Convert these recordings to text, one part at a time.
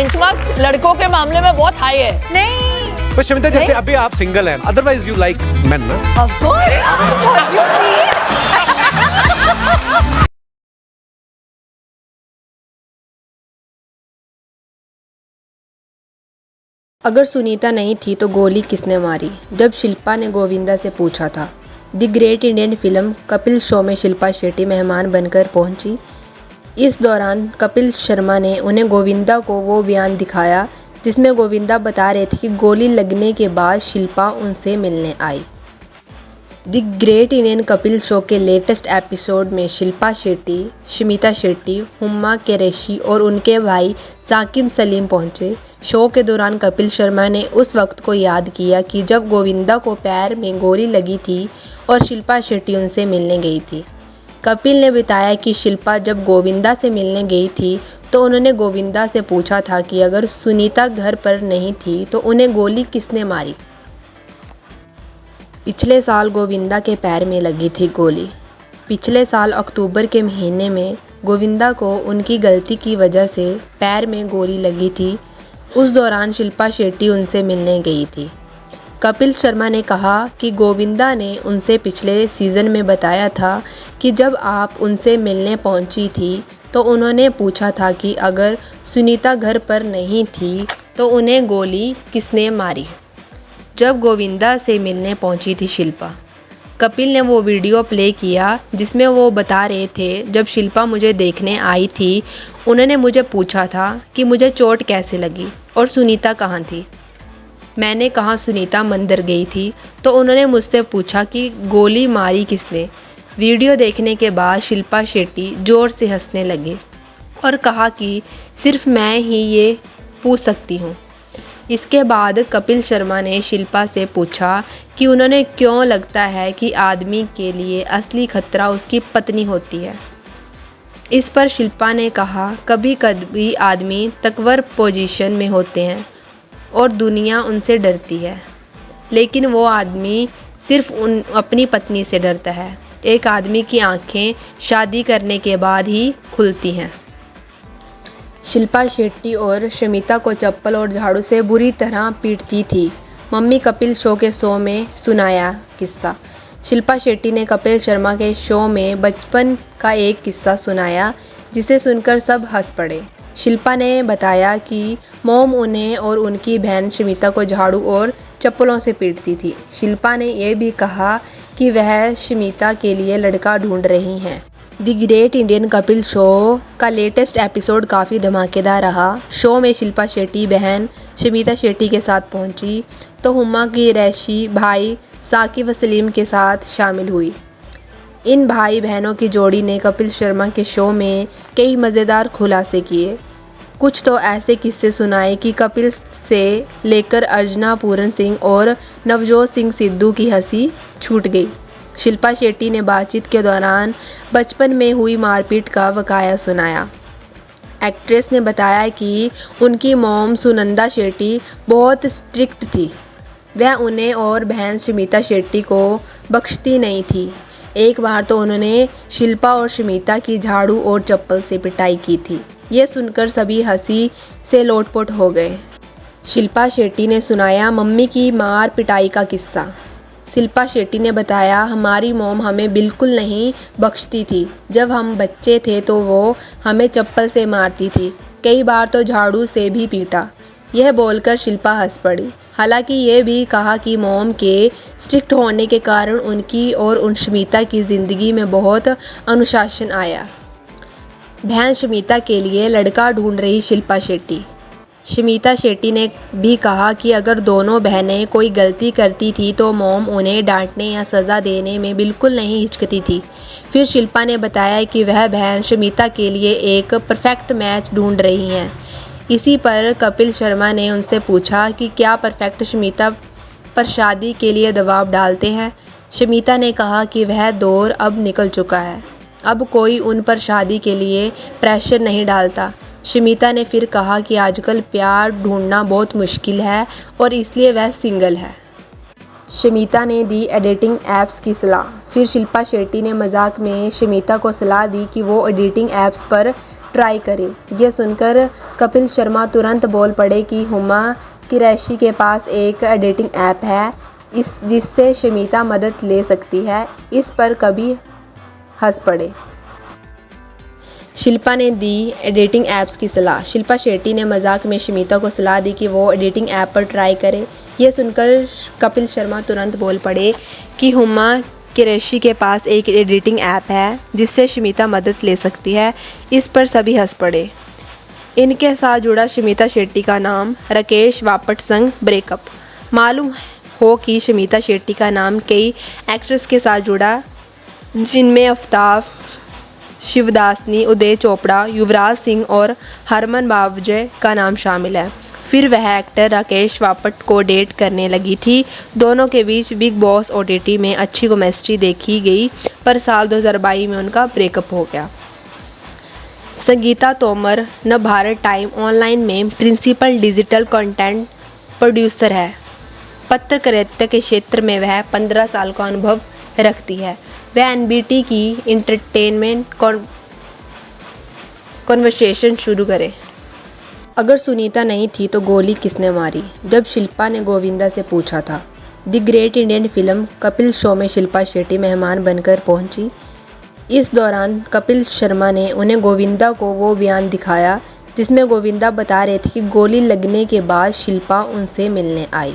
Benchmark लड़कों के मामले में बहुत हाई है। नहीं, पर शमिता जैसे अभी आप सिंगल हैं, अदरवाइज यू लाइक मेन ना? Of course, what you mean. अगर सुनीता नहीं थी तो गोली किसने मारी, जब शिल्पा ने गोविंदा से पूछा था। The great Indian film Kapil show में शिल्पा शेट्टी मेहमान बनकर पहुंची। इस दौरान कपिल शर्मा ने उन्हें गोविंदा को वो बयान दिखाया जिसमें गोविंदा बता रहे थे कि गोली लगने के बाद शिल्पा उनसे मिलने आई। The great Indian Kapil show के लेटेस्ट एपिसोड में शिल्पा शेट्टी, शमिता शेट्टी, हुमा कुरैशी और उनके भाई साकिब सलीम पहुंचे। शो के दौरान कपिल शर्मा ने उस वक्त को याद किया कि जब गोविंदा को पैर में गोली लगी थी और शिल्पा शेट्टी उनसे मिलने गई थी। कपिल ने बताया कि शिल्पा जब गोविंदा से मिलने गई थी तो उन्होंने गोविंदा से पूछा था कि अगर सुनीता घर पर नहीं थी तो उन्हें गोली किसने मारी। पिछले साल गोविंदा के पैर में लगी थी गोली। पिछले साल अक्टूबर के महीने में गोविंदा को उनकी गलती की वजह से पैर में गोली लगी थी। उस दौरान शिल्पा शेट्टी उनसे मिलने गई थी। कपिल शर्मा ने कहा कि गोविंदा ने उनसे पिछले सीज़न में बताया था कि जब आप उनसे मिलने पहुंची थी तो उन्होंने पूछा था कि अगर सुनीता घर पर नहीं थी तो उन्हें गोली किसने मारी। जब गोविंदा से मिलने पहुंची थी शिल्पा, कपिल ने वो वीडियो प्ले किया जिसमें वो बता रहे थे, जब शिल्पा मुझे देखने आई थी उन्होंने मुझे पूछा था कि मुझे चोट कैसे लगी और सुनीता कहाँ थी। मैंने कहा सुनीता मंदिर गई थी तो उन्होंने मुझसे पूछा कि गोली मारी किसने। वीडियो देखने के बाद शिल्पा शेट्टी ज़ोर से हंसने लगे और कहा कि सिर्फ मैं ही ये पूछ सकती हूँ। इसके बाद कपिल शर्मा ने शिल्पा से पूछा कि उन्होंने क्यों लगता है कि आदमी के लिए असली खतरा उसकी पत्नी होती है। इस पर शिल्पा ने कहा कभी कभी आदमी तकवर पोजीशन में होते हैं और दुनिया उनसे डरती है, लेकिन वो आदमी सिर्फ अपनी पत्नी से डरता है। एक आदमी की आंखें शादी करने के बाद ही खुलती हैं। शिल्पा शेट्टी और शमिता को चप्पल और झाड़ू से बुरी तरह पीटती थी। मम्मी कपिल शो के शो में सुनाया किस्सा। शिल्पा शेट्टी ने कपिल शर्मा के शो में बचपन का एक किस्सा सुनाया जिसे सुनकर सब हंस पड़े। शिल्पा ने बताया कि मॉम उन्हें और उनकी बहन शमिता को झाड़ू और चप्पलों से पीटती थी। शिल्पा ने यह भी कहा कि वह शमिता के लिए लड़का ढूंढ रही हैं। The great Indian Kapil show का लेटेस्ट एपिसोड काफ़ी धमाकेदार रहा। शो में शिल्पा शेट्टी बहन शमिता शेट्टी के साथ पहुंची तो हुमा कुरैशी भाई साकिब सलीम के साथ शामिल हुई। इन भाई बहनों की जोड़ी ने कपिल शर्मा के शो में कई मज़ेदार खुलासे किए। कुछ तो ऐसे किस्से सुनाए कि कपिल से लेकर अर्चना पूरन सिंह और नवजोत सिंह सिद्धू की हंसी छूट गई। शिल्पा शेट्टी ने बातचीत के दौरान बचपन में हुई मारपीट का वकाया सुनाया। एक्ट्रेस ने बताया कि उनकी मॉम सुनंदा शेट्टी बहुत स्ट्रिक्ट थी। वह उन्हें और बहन शमिता शेट्टी को बख्शती नहीं थी। एक बार तो उन्होंने शिल्पा और शमिता की झाड़ू और चप्पल से पिटाई की थी। ये सुनकर सभी हंसी से लोटपोट हो गए। शिल्पा शेट्टी ने सुनाया मम्मी की मार पिटाई का किस्सा। शिल्पा शेट्टी ने बताया हमारी मॉम हमें बिल्कुल नहीं बख्शती थी। जब हम बच्चे थे तो वो हमें चप्पल से मारती थी, कई बार तो झाड़ू से भी पीटा। यह बोलकर शिल्पा हंस पड़ी। हालांकि ये भी कहा कि मॉम के स्ट्रिक्ट होने के कारण उनकी और उन शमिता की ज़िंदगी में बहुत अनुशासन आया। बहन शमिता के लिए लड़का ढूंढ रही शिल्पा शेट्टी। शमिता शेट्टी ने भी कहा कि अगर दोनों बहनें कोई गलती करती थी तो मॉम उन्हें डांटने या सज़ा देने में बिल्कुल नहीं हिचकती थी। फिर शिल्पा ने बताया कि वह बहन शमिता के लिए एक परफेक्ट मैच ढूंढ रही हैं। इसी पर कपिल शर्मा ने उनसे पूछा कि क्या परफेक्ट शमिता पर शादी के लिए दबाव डालते हैं। शमिता ने कहा कि वह दौर अब निकल चुका है, अब कोई उन पर शादी के लिए प्रेशर नहीं डालता। शमिता ने फिर कहा कि आजकल प्यार ढूंढना बहुत मुश्किल है और इसलिए वह सिंगल है। शमिता ने दी एडिटिंग ऐप्स की सलाह। फिर शिल्पा शेट्टी ने मजाक में शमिता को सलाह दी कि वो एडिटिंग ऐप्स पर ट्राई करे। यह सुनकर कपिल शर्मा तुरंत बोल पड़े कि हुमा कुरैशी के पास एक एडिटिंग ऐप है जिससे शमीता मदद ले सकती है। इस पर कभी हंस पड़े। शिल्पा ने दी एडिटिंग ऐप्स की सलाह। शिल्पा शेट्टी ने मजाक में शमीता को सलाह दी कि वो एडिटिंग ऐप पर ट्राई करे। यह सुनकर कपिल शर्मा तुरंत बोल पड़े कि हुमा कुरैशी के पास एक एडिटिंग ऐप है जिससे शमीता मदद ले सकती है। इस पर सभी हंस पड़े। इनके साथ जुड़ा शमीता शेट्टी का नाम राकेश वापट संग ब्रेकअप। मालूम हो कि शमीता शेट्टी का नाम कई एक्ट्रेस के साथ जुड़ा, जिनमें आफ्ताब, शिवदासनी, उदय चोपड़ा, युवराज सिंह और हरमन बावजे का नाम शामिल है। फिर वह एक्टर राकेश वापट को डेट करने लगी थी। दोनों के बीच बिग बॉस OTT में अच्छी केमिस्ट्री देखी गई, पर साल 2022 में उनका ब्रेकअप हो गया। संगीता तोमर न भारत टाइम ऑनलाइन में प्रिंसिपल डिजिटल कंटेंट प्रोड्यूसर है। पत्रकारिता के क्षेत्र में वह 15 साल का अनुभव रखती है। वह NBT की इंटरटेनमेंट कॉन्वर्सेशन शुरू करे। अगर सुनीता नहीं थी तो गोली किसने मारी? जब शिल्पा ने गोविंदा से पूछा था। The great Indian film Kapil show में शिल्पा शेट्टी मेहमान बनकर पहुंची। इस दौरान कपिल शर्मा ने उन्हें गोविंदा को वो बयान दिखाया जिसमें गोविंदा बता रहे थे कि गोली लगने के बाद शिल्पा उनसे मिलने आई।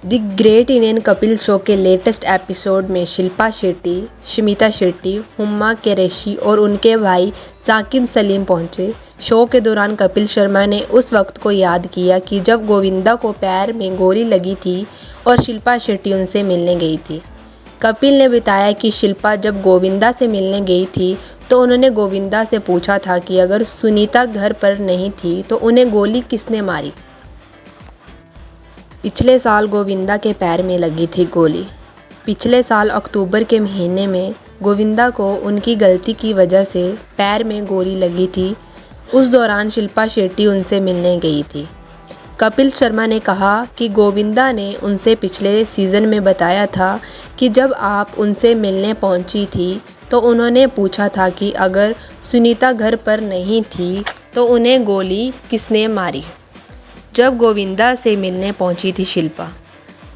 The great Indian Kapil show के लेटेस्ट एपिसोड में शिल्पा शेट्टी, शमीता शेट्टी, हुमा कुरैशी और उनके भाई साकिब सलीम पहुंचे। शो के दौरान कपिल शर्मा ने उस वक्त को याद किया कि जब गोविंदा को पैर में गोली लगी थी और शिल्पा शेट्टी उनसे मिलने गई थी। कपिल ने बताया कि शिल्पा जब गोविंदा से मिलने गई थी तो उन्होंने गोविंदा से पूछा था कि अगर सुनीता घर पर नहीं थी तो उन्हें गोली किसने मारी। पिछले साल गोविंदा के पैर में लगी थी गोली। पिछले साल अक्टूबर के महीने में गोविंदा को उनकी गलती की वजह से पैर में गोली लगी थी। उस दौरान शिल्पा शेट्टी उनसे मिलने गई थी। कपिल शर्मा ने कहा कि गोविंदा ने उनसे पिछले सीज़न में बताया था कि जब आप उनसे मिलने पहुंची थी तो उन्होंने पूछा था कि अगर सुनीता घर पर नहीं थी तो उन्हें गोली किसने मारी। जब गोविंदा से मिलने पहुंची थी शिल्पा,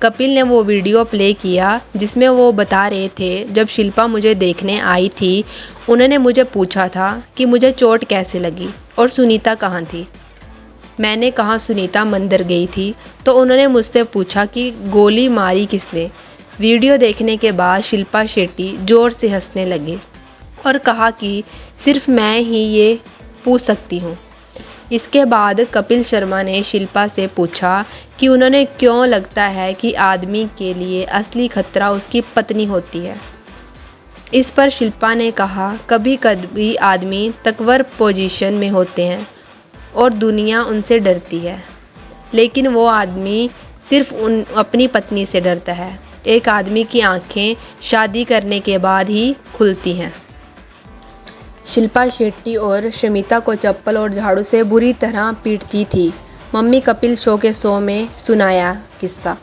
कपिल ने वो वीडियो प्ले किया जिसमें वो बता रहे थे, जब शिल्पा मुझे देखने आई थी उन्होंने मुझे पूछा था कि मुझे चोट कैसे लगी और सुनीता कहाँ थी। मैंने कहा सुनीता मंदिर गई थी तो उन्होंने मुझसे पूछा कि गोली मारी किसने। वीडियो देखने के बाद शिल्पा शेट्टी ज़ोर से हंसने लगे और कहा कि सिर्फ मैं ही ये पूछ सकती हूँ। इसके बाद कपिल शर्मा ने शिल्पा से पूछा कि उन्होंने क्यों लगता है कि आदमी के लिए असली खतरा उसकी पत्नी होती है। इस पर शिल्पा ने कहा कभी कभी आदमी तकवर पोजीशन में होते हैं और दुनिया उनसे डरती है, लेकिन वो आदमी सिर्फ अपनी पत्नी से डरता है। एक आदमी की आंखें शादी करने के बाद ही खुलती हैं। शिल्पा शेट्टी और शमीता को चप्पल और झाड़ू से बुरी तरह पीटती थी। मम्मी कपिल शो के शो में सुनाया किस्सा।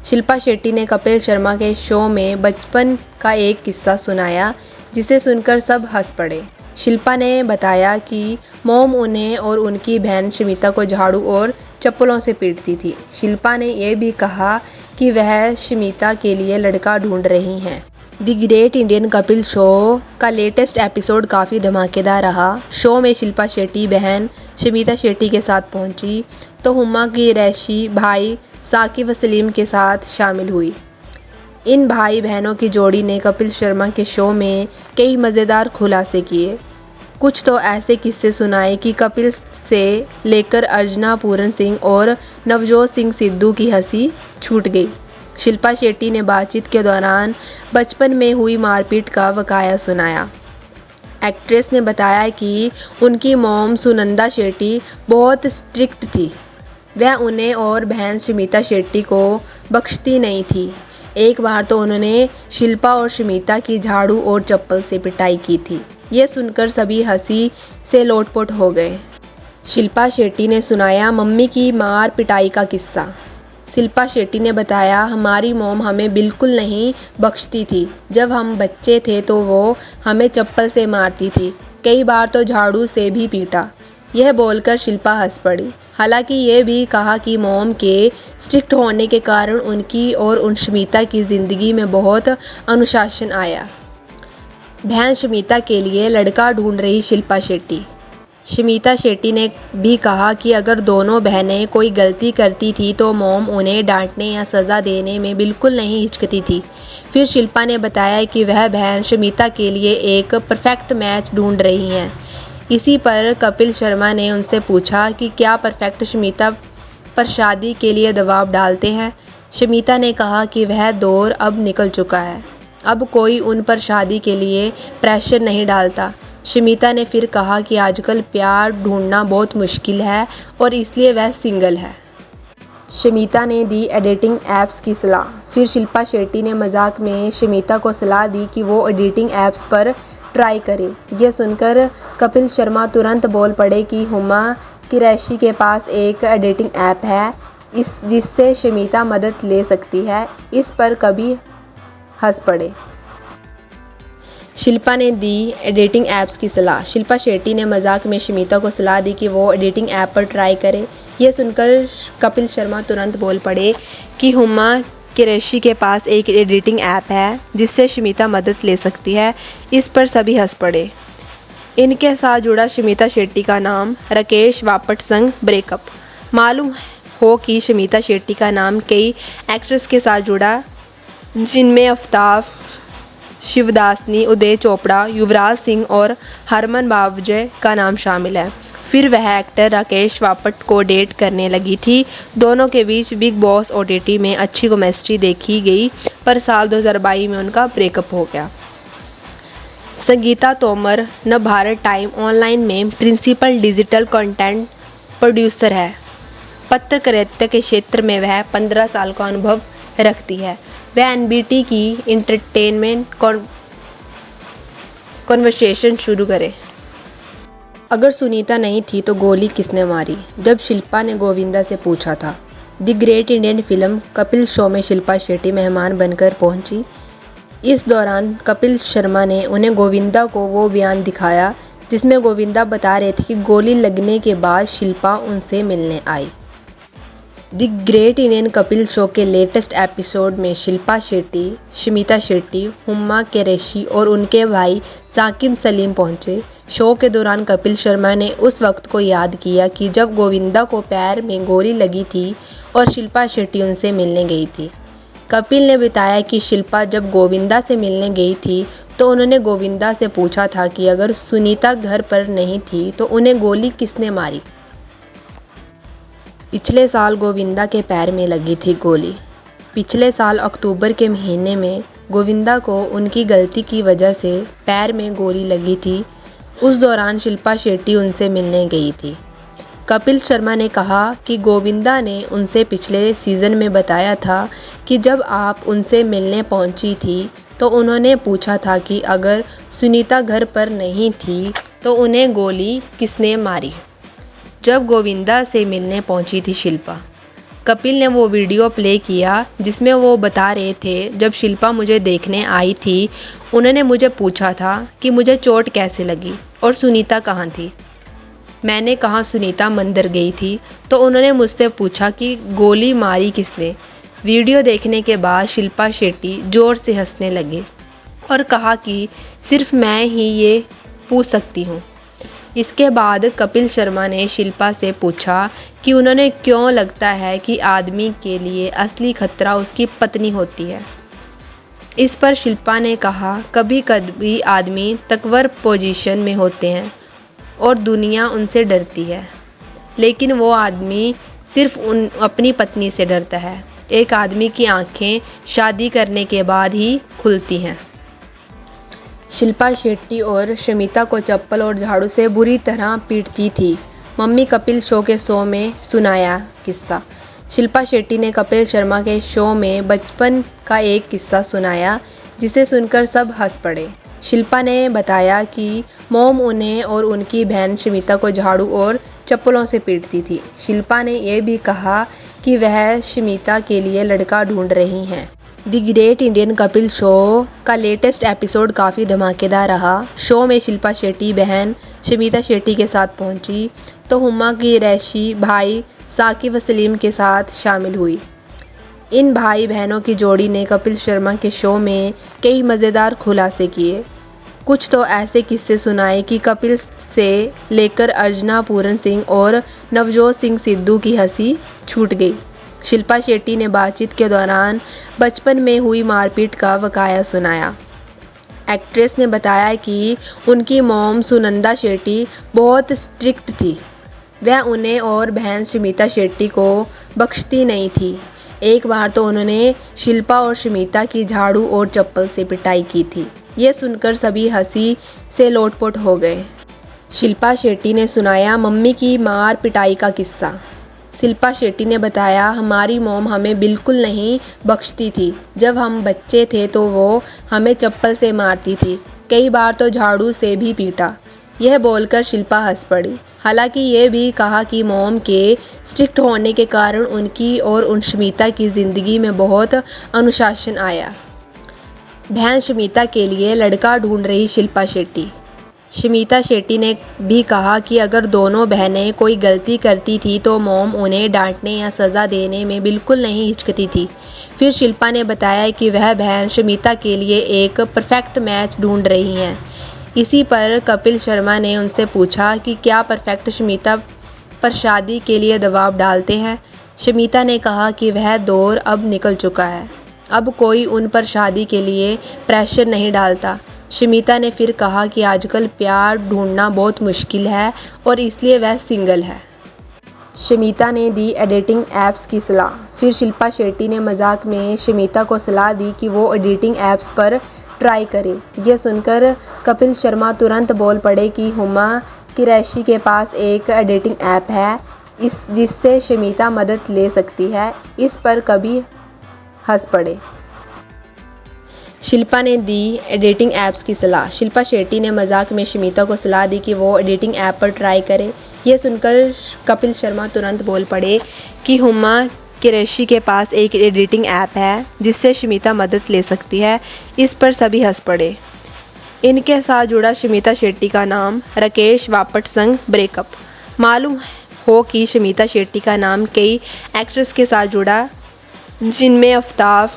शिल्पा शेट्टी ने कपिल शर्मा के शो में बचपन का एक किस्सा सुनाया जिसे सुनकर सब हंस पड़े। शिल्पा ने बताया कि मॉम उन्हें और उनकी बहन शमीता को झाड़ू और चप्पलों से पीटती थी। शिल्पा ने यह भी कहा कि वह शमीता के लिए लड़का ढूंढ रही हैं। The great Indian Kapil show का लेटेस्ट एपिसोड काफ़ी धमाकेदार रहा। शो में शिल्पा शेट्टी बहन शमीता शेट्टी के साथ पहुंची तो हुमा कुरैशी भाई साकिब सलीम के साथ शामिल हुई। इन भाई बहनों की जोड़ी ने कपिल शर्मा के शो में कई मज़ेदार खुलासे किए। कुछ तो ऐसे किस्से सुनाए कि कपिल से लेकर अर्चना पूरन सिंह और नवजोत सिंह सिद्धू की हंसी छूट गई। शिल्पा शेट्टी ने बातचीत के दौरान बचपन में हुई मारपीट का वकाया सुनाया। एक्ट्रेस ने बताया कि उनकी मॉम सुनंदा शेट्टी बहुत स्ट्रिक्ट थी। वह उन्हें और बहन शमीता शेट्टी को बख्शती नहीं थी। एक बार तो उन्होंने शिल्पा और शमीता की झाड़ू और चप्पल से पिटाई की थी। ये सुनकर सभी हंसी से लोटपोट हो गए। शिल्पा शेट्टी ने सुनाया मम्मी की मार पिटाई का किस्सा। शिल्पा शेट्टी ने बताया हमारी मॉम हमें बिल्कुल नहीं बख्शती थी। जब हम बच्चे थे तो वो हमें चप्पल से मारती थी, कई बार तो झाड़ू से भी पीटा। यह बोलकर शिल्पा हंस पड़ी। हालांकि ये भी कहा कि मॉम के स्ट्रिक्ट होने के कारण उनकी और उन शमिता की ज़िंदगी में बहुत अनुशासन आया। बहन शमिता के लिए लड़का ढूंढ रही शिल्पा शेट्टी। शमिता शेट्टी ने भी कहा कि अगर दोनों बहनें कोई गलती करती थी तो मॉम उन्हें डांटने या सज़ा देने में बिल्कुल नहीं हिचकती थी। फिर शिल्पा ने बताया कि वह बहन शमिता के लिए एक परफेक्ट मैच ढूंढ रही हैं। इसी पर कपिल शर्मा ने उनसे पूछा कि क्या परफेक्ट शमिता पर शादी के लिए दबाव डालते हैं। शमिता ने कहा कि वह दौर अब निकल चुका है, अब कोई उन पर शादी के लिए प्रेशर नहीं डालता। शमिता ने फिर कहा कि आजकल प्यार ढूंढना बहुत मुश्किल है और इसलिए वह सिंगल है। शमिता ने दी एडिटिंग ऐप्स की सलाह। फिर शिल्पा शेट्टी ने मजाक में शमिता को सलाह दी कि वो एडिटिंग ऐप्स पर ट्राई करे। यह सुनकर कपिल शर्मा तुरंत बोल पड़े कि हुमा कुरैशी के पास एक एडिटिंग ऐप है जिससे शमिता मदद ले सकती है। इस पर कभी हंस पड़े। शिल्पा ने दी एडिटिंग ऐप्स की सलाह। शिल्पा शेट्टी ने मजाक में शमिता को सलाह दी कि वो एडिटिंग ऐप पर ट्राई करे। यह सुनकर कपिल शर्मा तुरंत बोल पड़े कि हुमा कुरैशी के पास एक एडिटिंग ऐप है जिससे शमिता मदद ले सकती है। इस पर सभी हंस पड़े। इनके साथ जुड़ा शमिता शेट्टी का नाम राकेश वापट संग ब्रेकअप। मालूम हो कि शमिता शेट्टी का नाम कई एक्ट्रेस के साथ जुड़ा, जिनमें आफ्ताब, शिवदासनी, उदय चोपड़ा, युवराज सिंह और हरमन बावजे का नाम शामिल है। फिर वह एक्टर राकेश वापट को डेट करने लगी थी। दोनों के बीच बिग बॉस OTT में अच्छी केमिस्ट्री देखी गई, पर साल 2022 में उनका ब्रेकअप हो गया। संगीता तोमर न भारत टाइम ऑनलाइन में प्रिंसिपल डिजिटल कंटेंट प्रोड्यूसर है। पत्रकारिता के क्षेत्र में वह 15 साल का अनुभव रखती है। वह NBT की इंटरटेनमेंट कॉन्वर्सेशन शुरू करे। अगर सुनीता नहीं थी तो गोली किसने मारी, जब शिल्पा ने गोविंदा से पूछा था। The great Indian film Kapil show में शिल्पा शेट्टी मेहमान बनकर पहुंची। इस दौरान कपिल शर्मा ने उन्हें गोविंदा को वो बयान दिखाया जिसमें गोविंदा बता रहे थे कि गोली लगने के बाद शिल्पा उनसे मिलने आई। The great Indian Kapil show के लेटेस्ट एपिसोड में शिल्पा शेट्टी, शमिता शेट्टी, हुमा कुरैशी और उनके भाई साकिब सलीम पहुंचे। शो के दौरान कपिल शर्मा ने उस वक्त को याद किया कि जब गोविंदा को पैर में गोली लगी थी और शिल्पा शेट्टी उनसे मिलने गई थी। कपिल ने बताया कि शिल्पा जब गोविंदा से मिलने गई थी तो उन्होंने गोविंदा से पूछा था कि अगर सुनीता घर पर नहीं थी तो उन्हें गोली किसने मारी। पिछले साल गोविंदा के पैर में लगी थी गोली। पिछले साल अक्टूबर के महीने में गोविंदा को उनकी गलती की वजह से पैर में गोली लगी थी। उस दौरान शिल्पा शेट्टी उनसे मिलने गई थी। कपिल शर्मा ने कहा कि गोविंदा ने उनसे पिछले सीज़न में बताया था कि जब आप उनसे मिलने पहुंची थी तो उन्होंने पूछा था कि अगर सुनीता घर पर नहीं थी तो उन्हें गोली किसने मारी। जब गोविंदा से मिलने पहुंची थी शिल्पा, कपिल ने वो वीडियो प्ले किया जिसमें वो बता रहे थे, जब शिल्पा मुझे देखने आई थी उन्होंने मुझे पूछा था कि मुझे चोट कैसे लगी और सुनीता कहाँ थी। मैंने कहा सुनीता मंदिर गई थी तो उन्होंने मुझसे पूछा कि गोली मारी किसने। वीडियो देखने के बाद शिल्पा शेट्टी ज़ोर से हंसने लगे और कहा कि सिर्फ मैं ही ये पूछ सकती हूँ। इसके बाद कपिल शर्मा ने शिल्पा से पूछा कि उन्होंने क्यों लगता है कि आदमी के लिए असली खतरा उसकी पत्नी होती है। इस पर शिल्पा ने कहा कभी कभी आदमी तकवर पोजीशन में होते हैं और दुनिया उनसे डरती है, लेकिन वो आदमी सिर्फ अपनी पत्नी से डरता है। एक आदमी की आंखें शादी करने के बाद ही खुलती हैं। शिल्पा शेट्टी और शमिता को चप्पल और झाड़ू से बुरी तरह पीटती थी। मम्मी कपिल शो के शो में सुनाया किस्सा। शिल्पा शेट्टी ने कपिल शर्मा के शो में बचपन का एक किस्सा सुनाया जिसे सुनकर सब हंस पड़े। शिल्पा ने बताया कि मॉम उन्हें और उनकी बहन शमिता को झाड़ू और चप्पलों से पीटती थी। शिल्पा ने यह भी कहा कि वह शमिता के लिए लड़का ढूंढ रही हैं। The great Indian Kapil show का लेटेस्ट एपिसोड काफ़ी धमाकेदार रहा। शो में शिल्पा शेट्टी बहन शमिता शेट्टी के साथ पहुंची तो हुमा की रैशी भाई साकिब व सलीम के साथ शामिल हुई। इन भाई बहनों की जोड़ी ने कपिल शर्मा के शो में कई मज़ेदार खुलासे किए। कुछ तो ऐसे किस्से सुनाए कि कपिल से लेकर अर्चना पूरन सिंह और नवजोत सिंह सिद्धू की हंसी छूट गई। शिल्पा शेट्टी ने बातचीत के दौरान बचपन में हुई मारपीट का वकाया सुनाया। एक्ट्रेस ने बताया कि उनकी मॉम सुनंदा शेट्टी बहुत स्ट्रिक्ट थी। वह उन्हें और बहन शमिता शेट्टी को बख्शती नहीं थी। एक बार तो उन्होंने शिल्पा और शमिता की झाड़ू और चप्पल से पिटाई की थी। ये सुनकर सभी हंसी से लोटपोट हो गए। शिल्पा शेट्टी ने सुनाया मम्मी की मार पिटाई का किस्सा। शिल्पा शेट्टी ने बताया, हमारी मॉम हमें बिल्कुल नहीं बख्शती थी। जब हम बच्चे थे तो वो हमें चप्पल से मारती थी, कई बार तो झाड़ू से भी पीटा। यह बोलकर शिल्पा हंस पड़ी। हालांकि ये भी कहा कि मॉम के स्ट्रिक्ट होने के कारण उनकी और उन शमिता की ज़िंदगी में बहुत अनुशासन आया। बहन शमिता के लिए लड़का ढूंढ रही शिल्पा शेट्टी। शमिता शेट्टी ने भी कहा कि अगर दोनों बहनें कोई गलती करती थी तो मॉम उन्हें डांटने या सज़ा देने में बिल्कुल नहीं हिचकती थी। फिर शिल्पा ने बताया कि वह बहन शमिता के लिए एक परफेक्ट मैच ढूंढ रही हैं। इसी पर कपिल शर्मा ने उनसे पूछा कि क्या परफेक्ट शमिता पर शादी के लिए दबाव डालते हैं। शमिता ने कहा कि वह दौर अब निकल चुका है, अब कोई उन पर शादी के लिए प्रेशर नहीं डालता। शमिता ने फिर कहा कि आजकल प्यार ढूंढना बहुत मुश्किल है और इसलिए वह सिंगल है। शमिता ने दी एडिटिंग ऐप्स की सलाह। फिर शिल्पा शेट्टी ने मजाक में शमिता को सलाह दी कि वो एडिटिंग ऐप्स पर ट्राई करे। यह सुनकर कपिल शर्मा तुरंत बोल पड़े कि हुमा कुरैशी के पास एक एडिटिंग ऐप है जिससे शमिता मदद ले सकती है। इस पर कभी हंस पड़े। शिल्पा ने दी एडिटिंग ऐप्स की सलाह। शिल्पा शेट्टी ने मजाक में शमिता को सलाह दी कि वो एडिटिंग ऐप पर ट्राई करे। यह सुनकर कपिल शर्मा तुरंत बोल पड़े कि हुमा कुरैशी के पास एक एडिटिंग ऐप है जिससे शमिता मदद ले सकती है। इस पर सभी हंस पड़े। इनके साथ जुड़ा शमिता शेट्टी का नाम राकेश वापट संग ब्रेकअप। मालूम हो कि शमिता शेट्टी का नाम कई एक्ट्रेस के साथ जुड़ा, जिनमें आफ्ताब,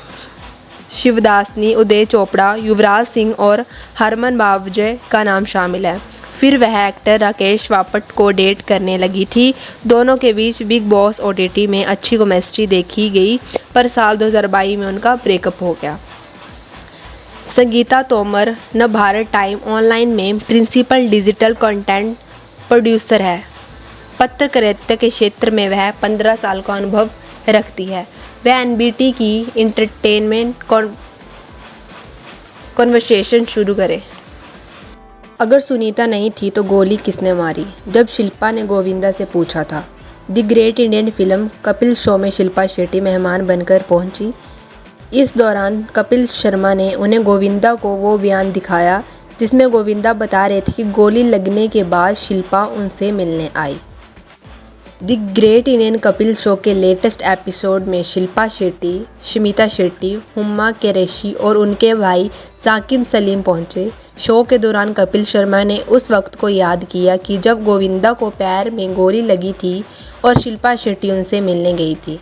शिवदासनी, उदय चोपड़ा, युवराज सिंह और हरमन बावजे का नाम शामिल है। फिर वह एक्टर राकेश वापट को डेट करने लगी थी। दोनों के बीच बिग बॉस OTT में अच्छी केमिस्ट्री देखी गई, पर साल 2022 में उनका ब्रेकअप हो गया। संगीता तोमर न भारत टाइम ऑनलाइन में प्रिंसिपल डिजिटल कंटेंट प्रोड्यूसर है। पत्रकारिता के क्षेत्र में वह 15 साल का अनुभव रखती है। वह NBT की इंटरटेनमेंट कॉन्वर्सेशन शुरू करे। अगर सुनीता नहीं थी तो गोली किसने मारी, जब शिल्पा ने गोविंदा से पूछा था। The great Indian film Kapil show में शिल्पा शेट्टी मेहमान बनकर पहुंची। इस दौरान कपिल शर्मा ने उन्हें गोविंदा को वो बयान दिखाया जिसमें गोविंदा बता रहे थे कि गोली लगने के बाद शिल्पा उनसे मिलने आई। The great Indian Kapil show के लेटेस्ट एपिसोड में शिल्पा शेट्टी, शमिता शेट्टी, हुमा कुरैशी और उनके भाई साकिब सलीम पहुंचे। शो के दौरान कपिल शर्मा ने उस वक्त को याद किया कि जब गोविंदा को पैर में गोली लगी थी और शिल्पा शेट्टी उनसे मिलने गई थी।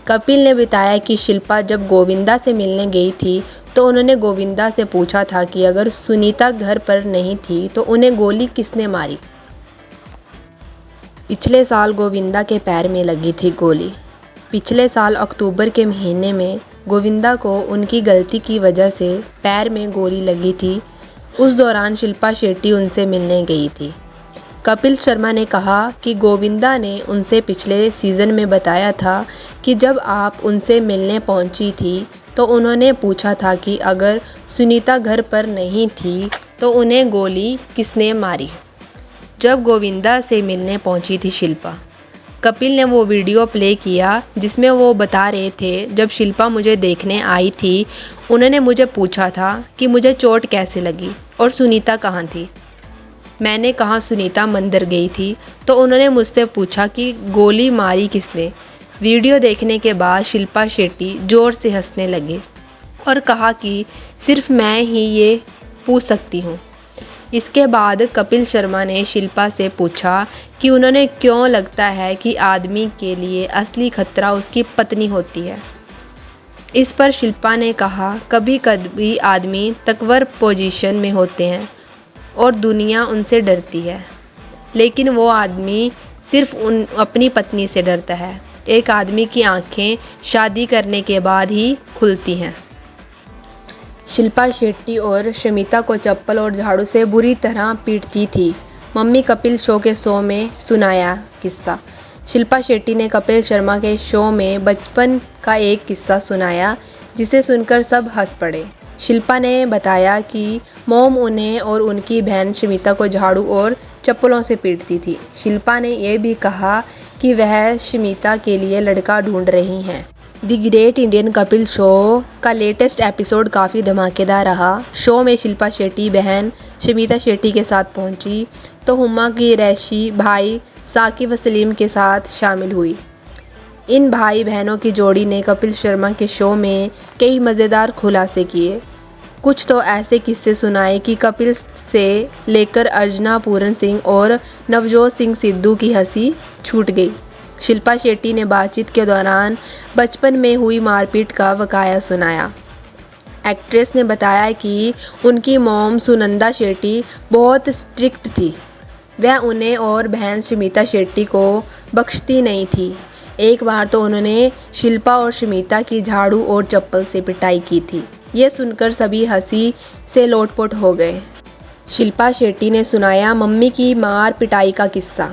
कपिल ने बताया कि शिल्पा जब गोविंदा से मिलने गई थी तो उन्होंने गोविंदा से पूछा था कि अगर सुनीता घर पर नहीं थी तो उन्हें गोली किसने मारी। पिछले साल गोविंदा के पैर में लगी थी गोली। पिछले साल अक्टूबर के महीने में गोविंदा को उनकी गलती की वजह से पैर में गोली लगी थी। उस दौरान शिल्पा शेट्टी उनसे मिलने गई थी। कपिल शर्मा ने कहा कि गोविंदा ने उनसे पिछले सीज़न में बताया था कि जब आप उनसे मिलने पहुंची थी तो उन्होंने पूछा था कि अगर सुनीता घर पर नहीं थी तो उन्हें गोली किसने मारी। जब गोविंदा से मिलने पहुंची थी शिल्पा, कपिल ने वो वीडियो प्ले किया जिसमें वो बता रहे थे, जब शिल्पा मुझे देखने आई थी उन्होंने मुझे पूछा था कि मुझे चोट कैसे लगी और सुनीता कहाँ थी। मैंने कहा सुनीता मंदिर गई थी तो उन्होंने मुझसे पूछा कि गोली मारी किसने। वीडियो देखने के बाद शिल्पा शेट्टी ज़ोर से हंसने लगे और कहा कि सिर्फ मैं ही ये पूछ सकती हूँ। इसके बाद कपिल शर्मा ने शिल्पा से पूछा कि उन्हें क्यों लगता है कि आदमी के लिए असली खतरा उसकी पत्नी होती है। इस पर शिल्पा ने कहा, कभी कभी आदमी तकवर पोजीशन में होते हैं और दुनिया उनसे डरती है, लेकिन वो आदमी सिर्फ अपनी पत्नी से डरता है। एक आदमी की आंखें शादी करने के बाद ही खुलती हैं। शिल्पा शेट्टी और शमिता को चप्पल और झाड़ू से बुरी तरह पीटती थी। मम्मी कपिल शो के शो में सुनाया किस्सा। शिल्पा शेट्टी ने कपिल शर्मा के शो में बचपन का एक किस्सा सुनाया, जिसे सुनकर सब हंस पड़े। शिल्पा ने बताया कि मॉम उन्हें और उनकी बहन शमिता को झाड़ू और चप्पलों से पीटती थी। शिल्पा ने यह भी कहा कि वह शमिता के लिए लड़का ढूंढ रही हैं। The great Indian Kapil show का लेटेस्ट एपिसोड काफ़ी धमाकेदार रहा। शो में शिल्पा शेट्टी बहन शमिता शेट्टी के साथ पहुंची तो हुमा की रैशी भाई साकिब सलीम के साथ शामिल हुई। इन भाई बहनों की जोड़ी ने कपिल शर्मा के शो में कई मज़ेदार खुलासे किए। कुछ तो ऐसे किस्से सुनाए कि कपिल से लेकर अर्चना पूरन सिंह और नवजोत सिंह सिद्धू की हंसी छूट गई। शिल्पा शेट्टी ने बातचीत के दौरान बचपन में हुई मारपीट का वकाया सुनाया। एक्ट्रेस ने बताया कि उनकी मॉम सुनंदा शेट्टी बहुत स्ट्रिक्ट थी। वह उन्हें और बहन शमिता शेट्टी को बख्शती नहीं थी। एक बार तो उन्होंने शिल्पा और शमिता की झाड़ू और चप्पल से पिटाई की थी। ये सुनकर सभी हंसी से लोटपोट हो गए। शिल्पा शेट्टी ने सुनाया मम्मी की मार पिटाई का किस्सा।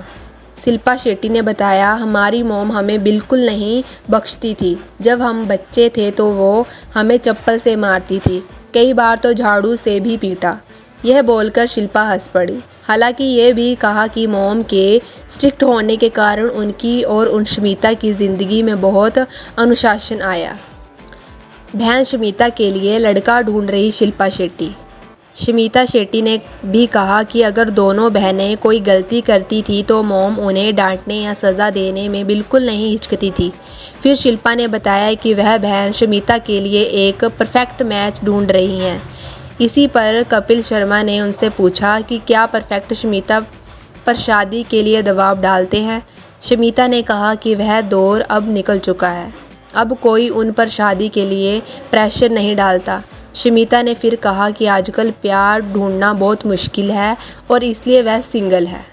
शिल्पा शेट्टी ने बताया, हमारी मॉम हमें बिल्कुल नहीं बख्शती थी। जब हम बच्चे थे तो वो हमें चप्पल से मारती थी, कई बार तो झाड़ू से भी पीटा। यह बोलकर शिल्पा हंस पड़ी। हालांकि ये भी कहा कि मॉम के स्ट्रिक्ट होने के कारण उनकी और उन शमिता की ज़िंदगी में बहुत अनुशासन आया। बहन शमिता के लिए लड़का ढूंढ रही शिल्पा शेट्टी। शमिता शेट्टी ने भी कहा कि अगर दोनों बहनें कोई गलती करती थी तो मॉम उन्हें डांटने या सज़ा देने में बिल्कुल नहीं हिचकती थी। फिर शिल्पा ने बताया कि वह बहन शमिता के लिए एक परफेक्ट मैच ढूंढ रही हैं। इसी पर कपिल शर्मा ने उनसे पूछा कि क्या परफेक्ट शमिता पर शादी के लिए दबाव डालते हैं। शमिता ने कहा कि वह दौर अब निकल चुका है, अब कोई उन पर शादी के लिए प्रेशर नहीं डालता। शमिता ने फिर कहा कि आजकल प्यार ढूंढना बहुत मुश्किल है और इसलिए वह सिंगल है।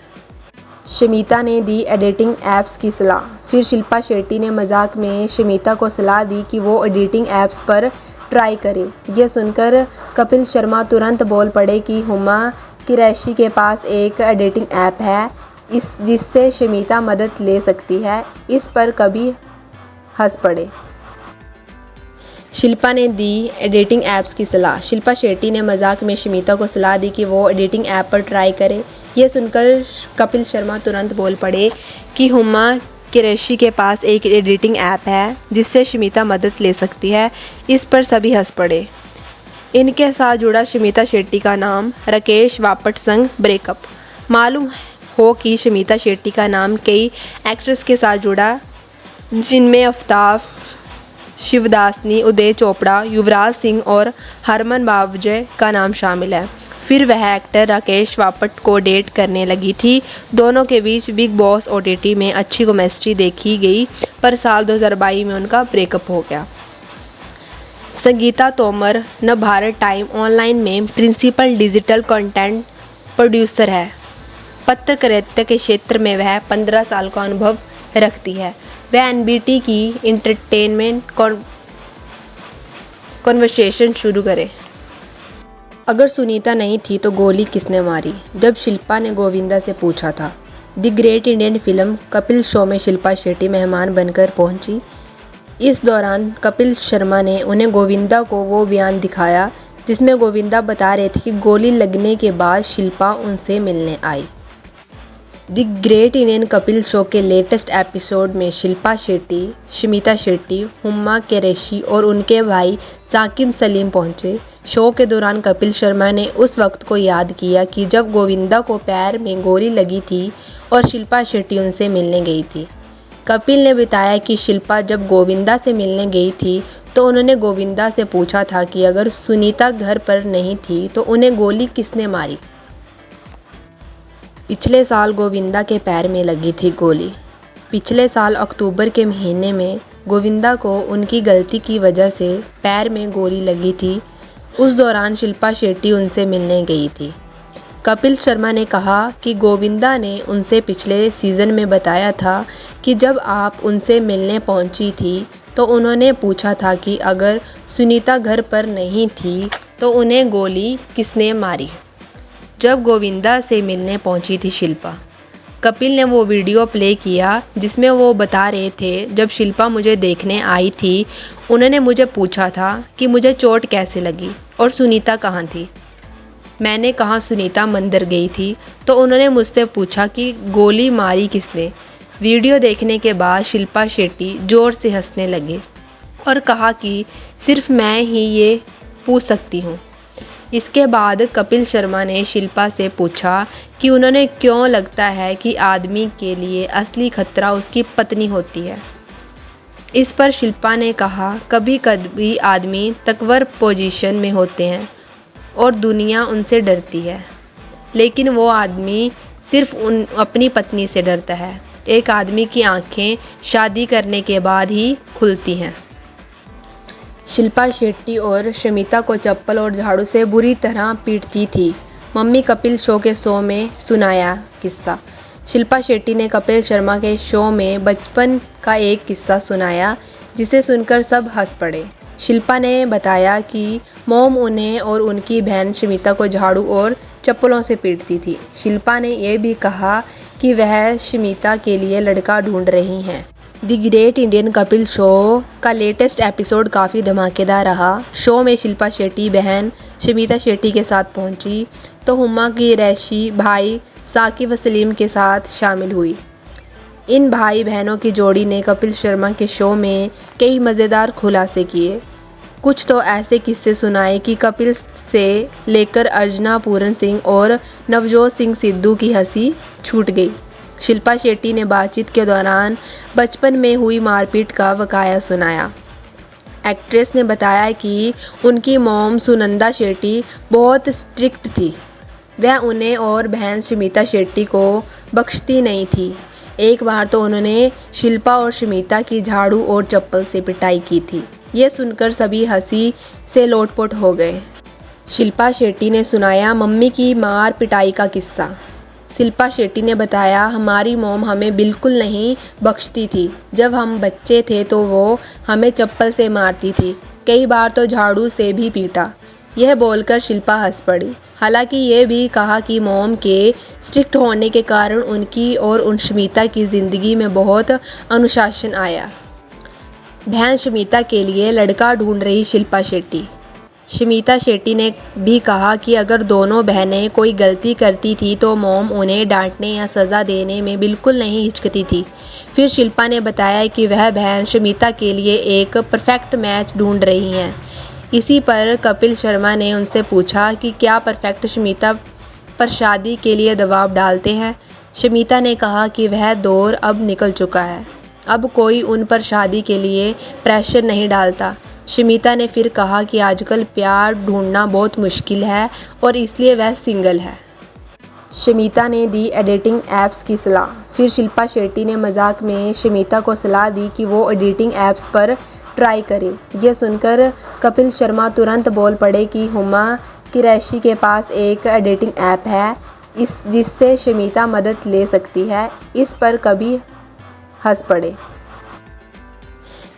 शमिता ने दी एडिटिंग ऐप्स की सलाह। फिर शिल्पा शेट्टी ने मजाक में शमिता को सलाह दी कि वो एडिटिंग ऐप्स पर ट्राई करे। यह सुनकर कपिल शर्मा तुरंत बोल पड़े कि हुमा कुरैशी के पास एक एडिटिंग ऐप है जिससे शमिता मदद ले सकती है। इस पर कभी हंस पड़े। शिल्पा ने दी एडिटिंग ऐप्स की सलाह। शिल्पा शेट्टी ने मजाक में शमिता को सलाह दी कि वो एडिटिंग ऐप पर ट्राई करे। यह सुनकर कपिल शर्मा तुरंत बोल पड़े कि हुमा कुरैशी के पास एक एडिटिंग ऐप है जिससे शमिता मदद ले सकती है। इस पर सभी हंस पड़े। इनके साथ जुड़ा शमिता शेट्टी का नाम राकेश वापट संग ब्रेकअप। मालूम हो कि शमिता शेट्टी का नाम कई एक्ट्रेस के साथ जुड़ा, जिनमें आफ्ताब, शिवदासनी, उदय चोपड़ा, युवराज सिंह और हरमन बावजे का नाम शामिल है। फिर वह एक्टर राकेश वापट को डेट करने लगी थी। दोनों के बीच बिग बॉस OTT में अच्छी केमिस्ट्री देखी गई, पर साल 2022 में उनका ब्रेकअप हो गया। संगीता तोमर न भारत टाइम ऑनलाइन में प्रिंसिपल डिजिटल कंटेंट प्रोड्यूसर है। पत्रकारिता के क्षेत्र में वह 15 साल का अनुभव रखती है। वह NBT की इंटरटेनमेंट कॉन्वर्सेशन शुरू करे। अगर सुनीता नहीं थी तो गोली किसने मारी, जब शिल्पा ने गोविंदा से पूछा था। The great Indian film Kapil show में शिल्पा शेट्टी मेहमान बनकर पहुंची। इस दौरान कपिल शर्मा ने उन्हें गोविंदा को वो बयान दिखाया जिसमें गोविंदा बता रहे थे कि गोली लगने के बाद शिल्पा उनसे मिलने आई। The great Indian Kapil show के लेटेस्ट एपिसोड में शिल्पा शेट्टी, शमिता शेट्टी, हुमा कुरैशी और उनके भाई साकिब सलीम पहुंचे। शो के दौरान कपिल शर्मा ने उस वक्त को याद किया कि जब गोविंदा को पैर में गोली लगी थी और शिल्पा शेट्टी उनसे मिलने गई थी। कपिल ने बताया कि शिल्पा जब गोविंदा से मिलने गई थी तो उन्होंने गोविंदा से पूछा था कि अगर सुनीता घर पर नहीं थी तो उन्हें गोली किसने मारी। पिछले साल गोविंदा के पैर में लगी थी गोली। पिछले साल अक्टूबर के महीने में गोविंदा को उनकी गलती की वजह से पैर में गोली लगी थी। उस दौरान शिल्पा शेट्टी उनसे मिलने गई थी। कपिल शर्मा ने कहा कि गोविंदा ने उनसे पिछले सीज़न में बताया था कि जब आप उनसे मिलने पहुंची थी तो उन्होंने पूछा था कि अगर सुनीता घर पर नहीं थी तो उन्हें गोली किसने मारी। जब गोविंदा से मिलने पहुंची थी शिल्पा, कपिल ने वो वीडियो प्ले किया जिसमें वो बता रहे थे, जब शिल्पा मुझे देखने आई थी उन्होंने मुझे पूछा था कि मुझे चोट कैसे लगी और सुनीता कहाँ थी। मैंने कहा सुनीता मंदिर गई थी तो उन्होंने मुझसे पूछा कि गोली मारी किसने। वीडियो देखने के बाद शिल्पा शेट्टी ज़ोर से हंसने लगे और कहा कि सिर्फ मैं ही ये पूछ सकती हूँ। इसके बाद कपिल शर्मा ने शिल्पा से पूछा कि उन्होंने क्यों लगता है कि आदमी के लिए असली खतरा उसकी पत्नी होती है। इस पर शिल्पा ने कहा कभी कभी आदमी तकवर पोजीशन में होते हैं और दुनिया उनसे डरती है, लेकिन वो आदमी सिर्फ अपनी पत्नी से डरता है। एक आदमी की आंखें शादी करने के बाद ही खुलती हैं। शिल्पा शेट्टी और शमिता को चप्पल और झाड़ू से बुरी तरह पीटती थी। मम्मी कपिल शो के शो में सुनाया किस्सा। शिल्पा शेट्टी ने कपिल शर्मा के शो में बचपन का एक किस्सा सुनाया जिसे सुनकर सब हंस पड़े। शिल्पा ने बताया कि मॉम उन्हें और उनकी बहन शमिता को झाड़ू और चप्पलों से पीटती थी। शिल्पा ने यह भी कहा कि वह शमिता के लिए लड़का ढूंढ रही हैं। The great Indian Kapil show का लेटेस्ट एपिसोड काफ़ी धमाकेदार रहा। शो में शिल्पा शेट्टी बहन शमिता शेट्टी के साथ पहुंची तो हुमा की रैशी भाई साकिब व सलीम के साथ शामिल हुई। इन भाई बहनों की जोड़ी ने कपिल शर्मा के शो में कई मज़ेदार खुलासे किए। कुछ तो ऐसे किस्से सुनाए कि कपिल से लेकर अर्चना पूरन सिंह और नवजोत सिंह सिद्धू की हंसी छूट गई। शिल्पा शेट्टी ने बातचीत के दौरान बचपन में हुई मारपीट का वकाया सुनाया। एक्ट्रेस ने बताया कि उनकी मॉम सुनंदा शेट्टी बहुत स्ट्रिक्ट थी। वह उन्हें और बहन शमिता शेट्टी को बख्शती नहीं थी। एक बार तो उन्होंने शिल्पा और शमिता की झाड़ू और चप्पल से पिटाई की थी। ये सुनकर सभी हंसी से लोटपोट हो गए। शिल्पा शेट्टी ने सुनाया मम्मी की मार पिटाई का किस्सा। शिल्पा शेट्टी ने बताया हमारी मॉम हमें बिल्कुल नहीं बख्शती थी। जब हम बच्चे थे तो वो हमें चप्पल से मारती थी, कई बार तो झाड़ू से भी पीटा। यह बोलकर शिल्पा हंस पड़ी। हालांकि ये भी कहा कि मॉम के स्ट्रिक्ट होने के कारण उनकी और उन शमिता की ज़िंदगी में बहुत अनुशासन आया। बहन शमिता के लिए लड़का ढूंढ रही शिल्पा शेट्टी। शमिता शेट्टी ने भी कहा कि अगर दोनों बहनें कोई गलती करती थी तो मॉम उन्हें डांटने या सज़ा देने में बिल्कुल नहीं हिचकती थी। फिर शिल्पा ने बताया कि वह बहन शमिता के लिए एक परफेक्ट मैच ढूंढ रही हैं। इसी पर कपिल शर्मा ने उनसे पूछा कि क्या परफेक्ट शमिता पर शादी के लिए दबाव डालते हैं। शमिता ने कहा कि वह दौर अब निकल चुका है, अब कोई उन पर शादी के लिए प्रेशर नहीं डालता। शमिता ने फिर कहा कि आजकल प्यार ढूंढना बहुत मुश्किल है और इसलिए वह सिंगल है। शमिता ने दी एडिटिंग ऐप्स की सलाह। फिर शिल्पा शेट्टी ने मजाक में शमिता को सलाह दी कि वो एडिटिंग ऐप्स पर ट्राई करे। यह सुनकर कपिल शर्मा तुरंत बोल पड़े कि हुमा कुरैशी के पास एक एडिटिंग ऐप है जिससे शमिता मदद ले सकती है। इस पर कभी हंस पड़े।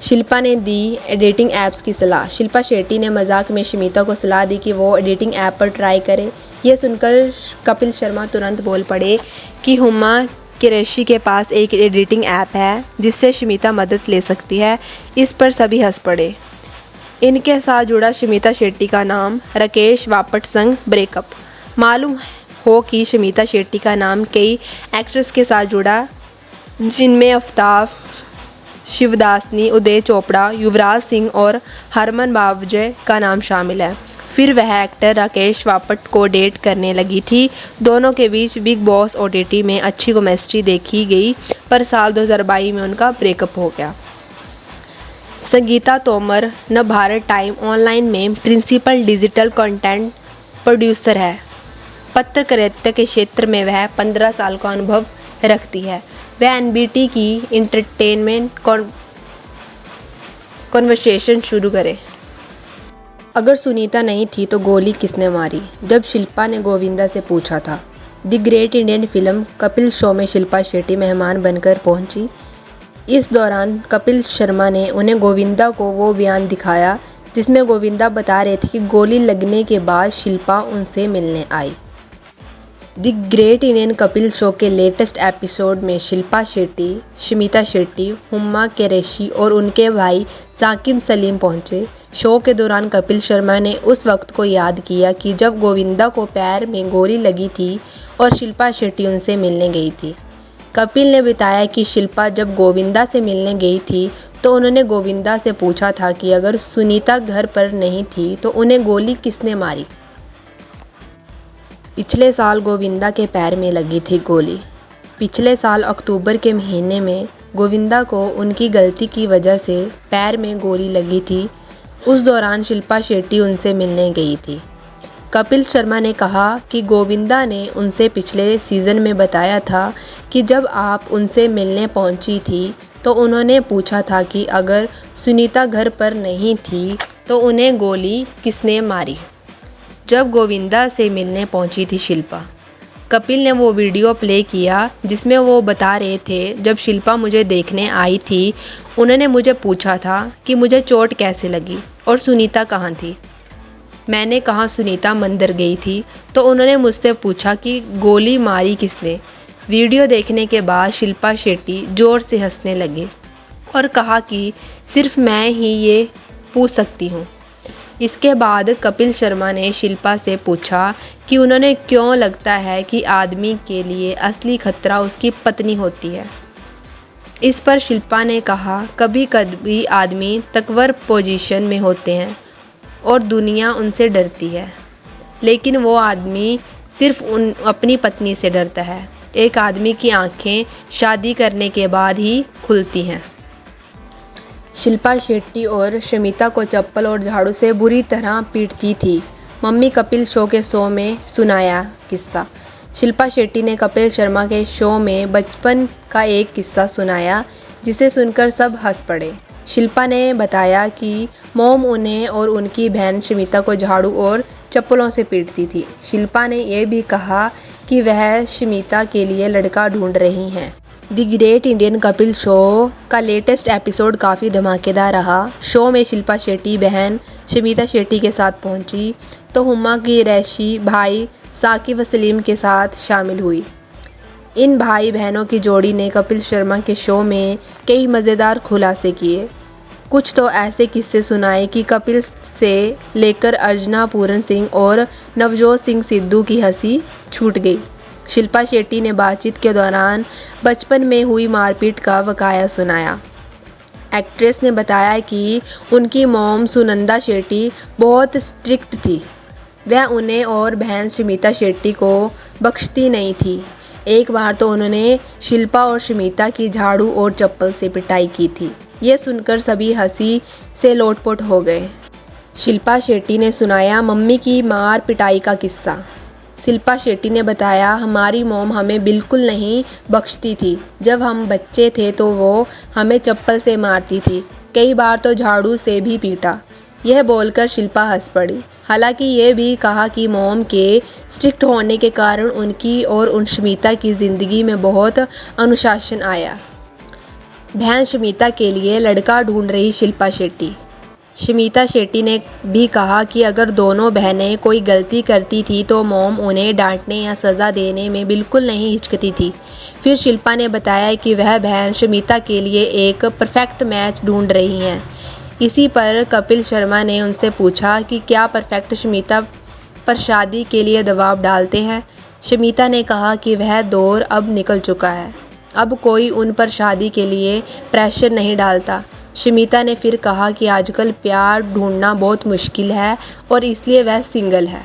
शिल्पा ने दी एडिटिंग ऐप्स की सलाह। शिल्पा शेट्टी ने मजाक में शमिता को सलाह दी कि वो एडिटिंग ऐप पर ट्राई करे। यह सुनकर कपिल शर्मा तुरंत बोल पड़े कि हुमा कुरैशी के पास एक एडिटिंग ऐप है जिससे शमिता मदद ले सकती है। इस पर सभी हंस पड़े। इनके साथ जुड़ा शमिता शेट्टी का नाम राकेश वापट संग ब्रेकअप। मालूम हो कि शमिता शेट्टी का नाम कई एक्ट्रेस के साथ जुड़ा, जिनमें आफ्ताब, शिवदासनी, उदय चोपड़ा, युवराज सिंह और हरमन बावजे का नाम शामिल है। फिर वह एक्टर राकेश वापट को डेट करने लगी थी। दोनों के बीच बिग बॉस OTT में अच्छी केमिस्ट्री देखी गई, पर साल 2022 में उनका ब्रेकअप हो गया। संगीता तोमर न भारत टाइम ऑनलाइन में प्रिंसिपल डिजिटल कंटेंट प्रोड्यूसर है। पत्रकारिता के क्षेत्र में वह 15 साल का अनुभव रखती है। वह एनबीटी की इंटरटेनमेंट कॉन्वर्सेशन शुरू करे। अगर सुनीता नहीं थी तो गोली किसने मारी? जब शिल्पा ने गोविंदा से पूछा था। The great Indian film Kapil show में शिल्पा शेट्टी मेहमान बनकर पहुंची। इस दौरान कपिल शर्मा ने उन्हें गोविंदा को वो बयान दिखाया जिसमें गोविंदा बता रहे थे कि गोली लगने के बाद शिल्पा उनसे मिलने आई। The great Indian Kapil show के लेटेस्ट एपिसोड में शिल्पा शेट्टी, शमिता शेट्टी, हुम्मा कुरैशी और उनके भाई साकिब सलीम पहुंचे। शो के दौरान कपिल शर्मा ने उस वक्त को याद किया कि जब गोविंदा को पैर में गोली लगी थी और शिल्पा शेट्टी उनसे मिलने गई थी। कपिल ने बताया कि शिल्पा जब गोविंदा से मिलने गई थी तो उन्होंने गोविंदा से पूछा था कि अगर सुनीता घर पर नहीं थी तो उन्हें गोली किसने मारी। पिछले साल गोविंदा के पैर में लगी थी गोली। पिछले साल अक्टूबर के महीने में गोविंदा को उनकी गलती की वजह से पैर में गोली लगी थी। उस दौरान शिल्पा शेट्टी उनसे मिलने गई थी। कपिल शर्मा ने कहा कि गोविंदा ने उनसे पिछले सीज़न में बताया था कि जब आप उनसे मिलने पहुंची थी तो उन्होंने पूछा था कि अगर सुनीता घर पर नहीं थी तो उन्हें गोली किसने मारी। जब गोविंदा से मिलने पहुंची थी शिल्पा, कपिल ने वो वीडियो प्ले किया जिसमें वो बता रहे थे जब शिल्पा मुझे देखने आई थी उन्होंने मुझे पूछा था कि मुझे चोट कैसे लगी और सुनीता कहाँ थी। मैंने कहा सुनीता मंदिर गई थी तो उन्होंने मुझसे पूछा कि गोली मारी किसने। वीडियो देखने के बाद शिल्पा शेट्टी ज़ोर से हंसने लगे और कहा कि सिर्फ मैं ही ये पूछ सकती हूँ। इसके बाद कपिल शर्मा ने शिल्पा से पूछा कि उन्होंने क्यों लगता है कि आदमी के लिए असली खतरा उसकी पत्नी होती है। इस पर शिल्पा ने कहा कभी कभी आदमी तकवर पोजीशन में होते हैं और दुनिया उनसे डरती है, लेकिन वो आदमी सिर्फ अपनी पत्नी से डरता है। एक आदमी की आंखें शादी करने के बाद ही खुलती हैं। शिल्पा शेट्टी और शमिता को चप्पल और झाड़ू से बुरी तरह पीटती थी। मम्मी कपिल शो के शो में सुनाया किस्सा। शिल्पा शेट्टी ने कपिल शर्मा के शो में बचपन का एक किस्सा सुनाया जिसे सुनकर सब हंस पड़े। शिल्पा ने बताया कि मॉम उन्हें और उनकी बहन शमिता को झाड़ू और चप्पलों से पीटती थी। शिल्पा ने यह भी कहा कि वह शमिता के लिए लड़का ढूंढ रही हैं। The great Indian Kapil show का लेटेस्ट एपिसोड काफ़ी धमाकेदार रहा। शो में शिल्पा शेट्टी बहन शमिता शेट्टी के साथ पहुंची तो हुम्मा कुरैशी भाई साकिब सलीम के साथ शामिल हुई। इन भाई बहनों की जोड़ी ने कपिल शर्मा के शो में कई मज़ेदार खुलासे किए। कुछ तो ऐसे किस्से सुनाए कि कपिल से लेकर अर्चना पूरन सिंह और नवजोत सिंह सिद्धू की हंसी छूट गई। शिल्पा शेट्टी ने बातचीत के दौरान बचपन में हुई मारपीट का वकाया सुनाया। एक्ट्रेस ने बताया कि उनकी मॉम सुनंदा शेट्टी बहुत स्ट्रिक्ट थी। वह उन्हें और बहन शमिता शेट्टी को बख्शती नहीं थी। एक बार तो उन्होंने शिल्पा और शमिता की झाड़ू और चप्पल से पिटाई की थी। ये सुनकर सभी हंसी से लोटपोट हो गए। शिल्पा शेट्टी ने सुनाया मम्मी की मार पिटाई का किस्सा। शिल्पा शेट्टी ने बताया हमारी मॉम हमें बिल्कुल नहीं बख्शती थी। जब हम बच्चे थे तो वो हमें चप्पल से मारती थी, कई बार तो झाड़ू से भी पीटा। यह बोलकर शिल्पा हंस पड़ी। हालांकि ये भी कहा कि मॉम के स्ट्रिक्ट होने के कारण उनकी और उन शमिता की ज़िंदगी में बहुत अनुशासन आया। बहन शमिता के लिए लड़का ढूंढ रही शिल्पा शेट्टी। शमिता शेट्टी ने भी कहा कि अगर दोनों बहनें कोई गलती करती थी तो मॉम उन्हें डांटने या सज़ा देने में बिल्कुल नहीं हिचकती थी। फिर शिल्पा ने बताया कि वह बहन शमिता के लिए एक परफेक्ट मैच ढूंढ रही हैं। इसी पर कपिल शर्मा ने उनसे पूछा कि क्या परफेक्ट शमिता पर शादी के लिए दबाव डालते हैं। शमिता ने कहा कि वह दौर अब निकल चुका है, अब कोई उन पर शादी के लिए प्रेशर नहीं डालता। शमिता ने फिर कहा कि आजकल प्यार ढूंढना बहुत मुश्किल है और इसलिए वह सिंगल है।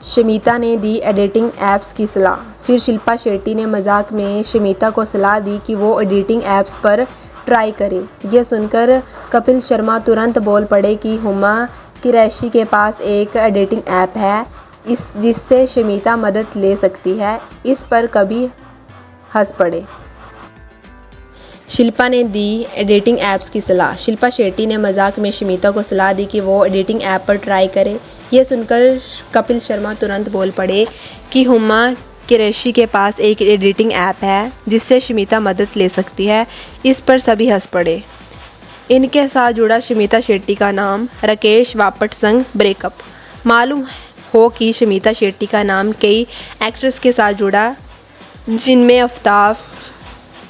शमिता ने दी एडिटिंग ऐप्स की सलाह। फिर शिल्पा शेट्टी ने मजाक में शमिता को सलाह दी कि वो एडिटिंग ऐप्स पर ट्राई करे। यह सुनकर कपिल शर्मा तुरंत बोल पड़े कि हुम्मा कुरैशी के पास एक एडिटिंग ऐप है, जिससे शमिता मदद ले सकती है, इस पर कभी हंस पड़े। शिल्पा ने दी एडिटिंग ऐप्स की सलाह। शिल्पा शेट्टी ने मजाक में शमिता को सलाह दी कि वो एडिटिंग ऐप पर ट्राई करे। यह सुनकर कपिल शर्मा तुरंत बोल पड़े कि हुमा कुरैशी के पास एक एडिटिंग ऐप है जिससे शमिता मदद ले सकती है। इस पर सभी हंस पड़े। इनके साथ जुड़ा शमिता शेट्टी का नाम राकेश वापट संग ब्रेकअप। मालूम हो कि शमिता शेट्टी का नाम कई एक्ट्रेस के साथ जुड़ा, जिनमें आफ्ताब,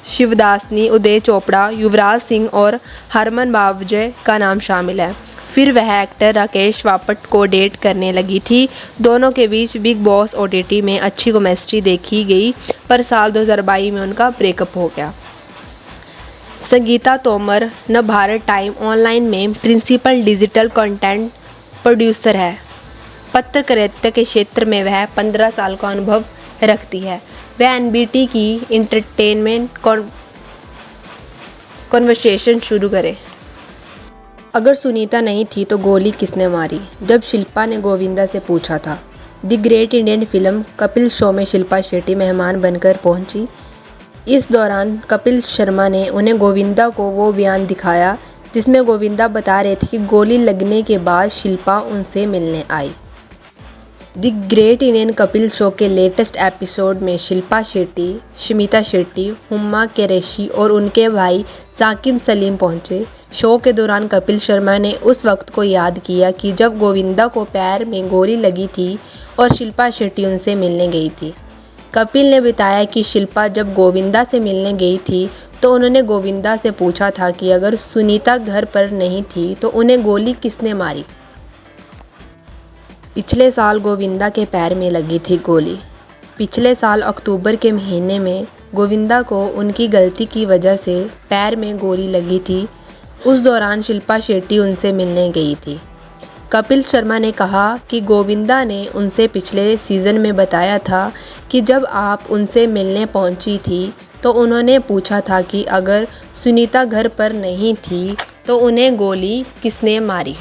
शिवदासनी, उदय चोपड़ा, युवराज सिंह और हरमन बावजे का नाम शामिल है। फिर वह एक्टर राकेश वापट को डेट करने लगी थी। दोनों के बीच बिग बॉस OTT में अच्छी केमिस्ट्री देखी गई, पर साल 2022 में उनका ब्रेकअप हो गया। संगीता तोमर न भारत टाइम ऑनलाइन में प्रिंसिपल डिजिटल कंटेंट प्रोड्यूसर है। पत्रकारिता के क्षेत्र में वह 15 साल का अनुभव रखती है। वह NBT की इंटरटेनमेंट कॉन्वर्सेशन शुरू करे। अगर सुनीता नहीं थी तो गोली किसने मारी? जब शिल्पा ने गोविंदा से पूछा था। The great Indian film Kapil show में शिल्पा शेट्टी मेहमान बनकर पहुंची। इस दौरान कपिल शर्मा ने उन्हें गोविंदा को वो बयान दिखाया जिसमें गोविंदा बता रहे थे कि गोली लगने के बाद शिल्पा उनसे मिलने आई। The great Indian Kapil show के लेटेस्ट एपिसोड में शिल्पा शेट्टी, शमिता शेट्टी, हुमा कुरैशी और उनके भाई साकिब सलीम पहुंचे। शो के दौरान कपिल शर्मा ने उस वक्त को याद किया कि जब गोविंदा को पैर में गोली लगी थी और शिल्पा शेट्टी उनसे मिलने गई थी। कपिल ने बताया कि शिल्पा जब गोविंदा से मिलने गई थी तो उन्होंने गोविंदा से पूछा था कि अगर सुनीता घर पर नहीं थी तो उन्हें गोली किसने मारी। पिछले साल गोविंदा के पैर में लगी थी गोली। पिछले साल अक्टूबर के महीने में गोविंदा को उनकी गलती की वजह से पैर में गोली लगी थी। उस दौरान शिल्पा शेट्टी उनसे मिलने गई थी। कपिल शर्मा ने कहा कि गोविंदा ने उनसे पिछले सीज़न में बताया था कि जब आप उनसे मिलने पहुंची थी तो उन्होंने पूछा था कि अगर सुनीता घर पर नहीं थी तो उन्हें गोली किसने मारी।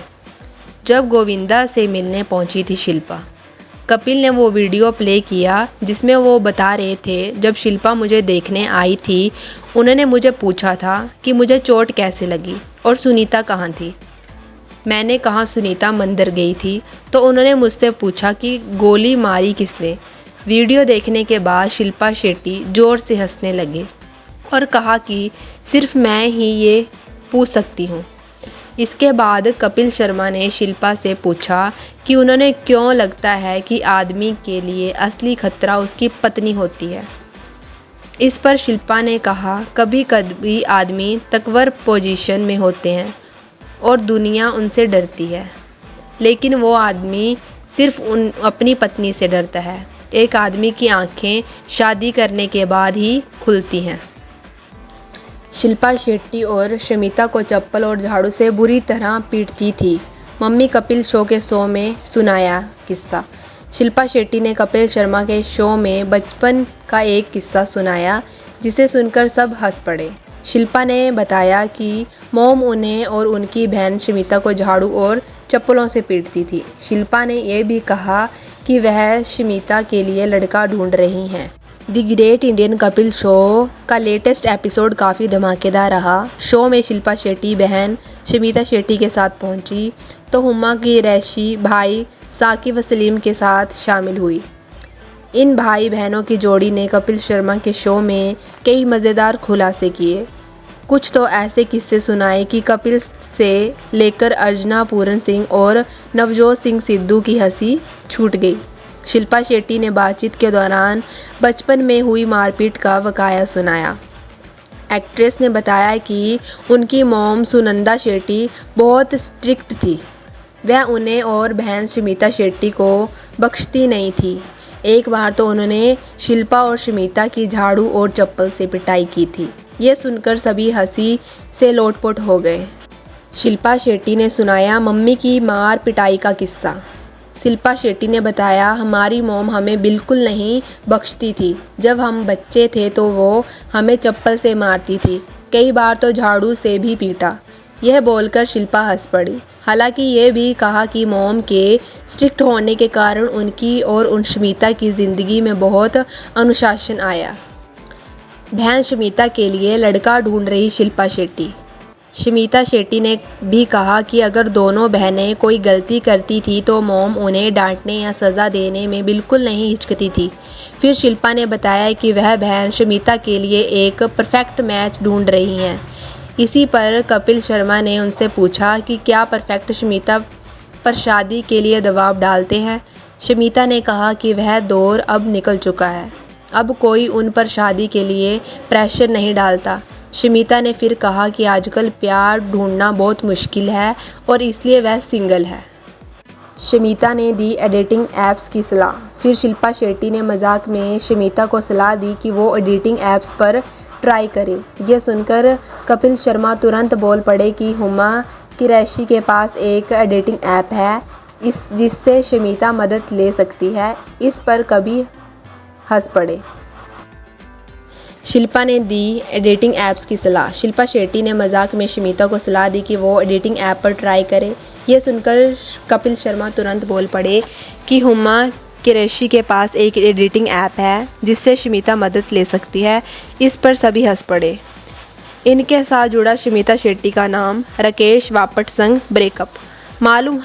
जब गोविंदा से मिलने पहुंची थी शिल्पा, कपिल ने वो वीडियो प्ले किया जिसमें वो बता रहे थे, जब शिल्पा मुझे देखने आई थी उन्होंने मुझे पूछा था कि मुझे चोट कैसे लगी और सुनीता कहाँ थी। मैंने कहा सुनीता मंदिर गई थी तो उन्होंने मुझसे पूछा कि गोली मारी किसने। वीडियो देखने के बाद शिल्पा शेट्टी ज़ोर से हंसने लगे और कहा कि सिर्फ मैं ही ये पूछ सकती हूँ। इसके बाद कपिल शर्मा ने शिल्पा से पूछा कि उन्होंने क्यों लगता है कि आदमी के लिए असली खतरा उसकी पत्नी होती है। इस पर शिल्पा ने कहा कभी कभी आदमी तकवर पोजीशन में होते हैं और दुनिया उनसे डरती है, लेकिन वो आदमी सिर्फ अपनी पत्नी से डरता है। एक आदमी की आंखें शादी करने के बाद ही खुलती हैं। शिल्पा शेट्टी और शमिता को चप्पल और झाड़ू से बुरी तरह पीटती थी। मम्मी कपिल शो के शो में सुनाया किस्सा। शिल्पा शेट्टी ने कपिल शर्मा के शो में बचपन का एक किस्सा सुनाया जिसे सुनकर सब हंस पड़े। शिल्पा ने बताया कि मॉम उन्हें और उनकी बहन शमिता को झाड़ू और चप्पलों से पीटती थी। शिल्पा ने यह भी कहा कि वह शमिता के लिए लड़का ढूंढ रही हैं। The great Indian Kapil show का लेटेस्ट एपिसोड काफ़ी धमाकेदार रहा। शो में शिल्पा शेट्टी बहन शमिता शेट्टी के साथ पहुंची तो हुमा कुरैशी भाई साकिब सलीम के साथ शामिल हुई। इन भाई बहनों की जोड़ी ने कपिल शर्मा के शो में कई मज़ेदार खुलासे किए। कुछ तो ऐसे किस्से सुनाए कि कपिल से लेकर अर्चना पूरन सिंह और नवजोत सिंह सिद्धू की हंसी छूट गई। शिल्पा शेट्टी ने बातचीत के दौरान बचपन में हुई मारपीट का वकाया सुनाया। एक्ट्रेस ने बताया कि उनकी मॉम सुनंदा शेट्टी बहुत स्ट्रिक्ट थी। वह उन्हें और बहन शमिता शेट्टी को बख्शती नहीं थी। एक बार तो उन्होंने शिल्पा और शमिता की झाड़ू और चप्पल से पिटाई की थी। ये सुनकर सभी हंसी से लोटपोट हो गए। शिल्पा शेट्टी ने सुनाया मम्मी की मार पिटाई का किस्सा। शिल्पा शेट्टी ने बताया हमारी मॉम हमें बिल्कुल नहीं बख्शती थी। जब हम बच्चे थे तो वो हमें चप्पल से मारती थी, कई बार तो झाड़ू से भी पीटा। यह बोलकर शिल्पा हंस पड़ी। हालांकि ये भी कहा कि मॉम के स्ट्रिक्ट होने के कारण उनकी और उन शमीता की ज़िंदगी में बहुत अनुशासन आया। बहन शमीता के लिए लड़का ढूंढ रही शिल्पा शेट्टी। शमीता शेट्टी ने भी कहा कि अगर दोनों बहनें कोई गलती करती थी तो मॉम उन्हें डांटने या सज़ा देने में बिल्कुल नहीं हिचकती थी। फिर शिल्पा ने बताया कि वह बहन शमीता के लिए एक परफेक्ट मैच ढूंढ रही हैं। इसी पर कपिल शर्मा ने उनसे पूछा कि क्या परफेक्ट शमीता पर शादी के लिए दबाव डालते हैं। शमीता ने कहा कि वह दौर अब निकल चुका है, अब कोई उन पर शादी के लिए प्रेशर नहीं डालता। शमीता ने फिर कहा कि आजकल प्यार ढूंढना बहुत मुश्किल है और इसलिए वह सिंगल है। शमीता ने दी एडिटिंग ऐप्स की सलाह। फिर शिल्पा शेट्टी ने मजाक में शमीता को सलाह दी कि वो एडिटिंग ऐप्स पर ट्राई करे। यह सुनकर कपिल शर्मा तुरंत बोल पड़े कि हुमा कुरैशी के पास एक एडिटिंग ऐप है जिससे शमीता मदद ले सकती है। इस पर कभी हंस पड़े। शिल्पा ने दी एडिटिंग ऐप्स की सलाह। शिल्पा शेट्टी ने मजाक में शमीता को सलाह दी कि वो एडिटिंग ऐप पर ट्राई करे। यह सुनकर कपिल शर्मा तुरंत बोल पड़े कि हुमा कुरैशी के पास एक एडिटिंग ऐप है जिससे शमीता मदद ले सकती है। इस पर सभी हंस पड़े। इनके साथ जुड़ा शमीता शेट्टी का नाम राकेश वापट संग ब्रेकअप। मालूम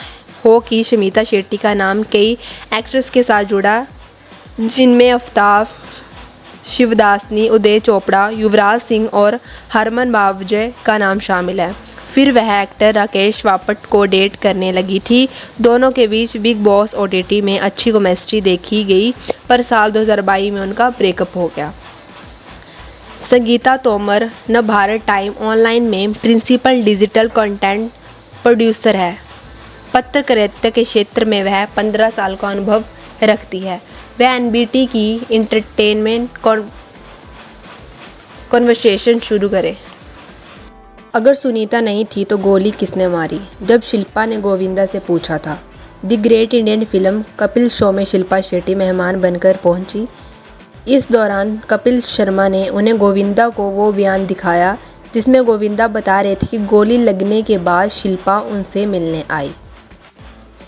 हो कि शमीता शेट्टी का नाम कई एक्ट्रेस के साथ जुड़ा, जिनमें आफ्ताब, शिवदासनी, उदय चोपड़ा, युवराज सिंह और हरमन बावजे का नाम शामिल है। फिर वह एक्टर राकेश वापट को डेट करने लगी थी। दोनों के बीच बिग बॉस OTT में अच्छी केमिस्ट्री देखी गई, पर साल 2022 में उनका ब्रेकअप हो गया। संगीता तोमर न भारत टाइम ऑनलाइन में प्रिंसिपल डिजिटल कंटेंट प्रोड्यूसर है। पत्रकारिता के क्षेत्र में वह 15 साल का अनुभव रखती है। वह NBT की इंटरटेनमेंट कॉन्वर्सेशन शुरू करे। अगर सुनीता नहीं थी तो गोली किसने मारी, जब शिल्पा ने गोविंदा से पूछा था। The great Indian film Kapil show में शिल्पा शेट्टी मेहमान बनकर पहुंची। इस दौरान कपिल शर्मा ने उन्हें गोविंदा को वो बयान दिखाया जिसमें गोविंदा बता रहे थे कि गोली लगने के बाद शिल्पा उनसे मिलने आई।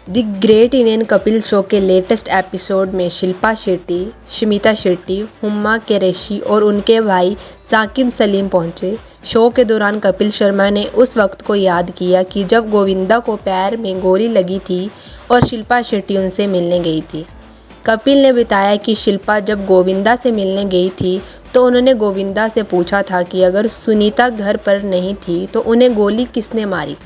The great Indian Kapil show के लेटेस्ट एपिसोड में शिल्पा शेट्टी, शमीता शेट्टी, हुमा कुरैशी और उनके भाई साकिब सलीम पहुंचे। शो के दौरान कपिल शर्मा ने उस वक्त को याद किया कि जब गोविंदा को पैर में गोली लगी थी और शिल्पा शेट्टी उनसे मिलने गई थी। कपिल ने बताया कि शिल्पा जब गोविंदा से मिलने गई थी तो उन्होंने गोविंदा से पूछा था कि अगर सुनीता घर पर नहीं थी तो उन्हें गोली किसने मारी।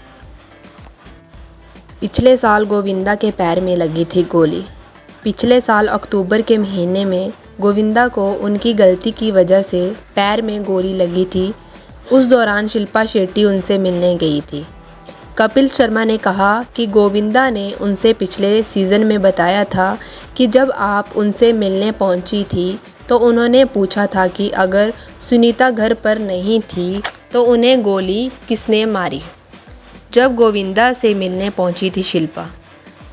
पिछले साल गोविंदा के पैर में लगी थी गोली। पिछले साल अक्टूबर के महीने में गोविंदा को उनकी गलती की वजह से पैर में गोली लगी थी। उस दौरान शिल्पा शेट्टी उनसे मिलने गई थी। कपिल शर्मा ने कहा कि गोविंदा ने उनसे पिछले सीज़न में बताया था कि जब आप उनसे मिलने पहुंची थी तो उन्होंने पूछा था कि अगर सुनीता घर पर नहीं थी तो उन्हें गोली किसने मारी। जब गोविंदा से मिलने पहुंची थी शिल्पा,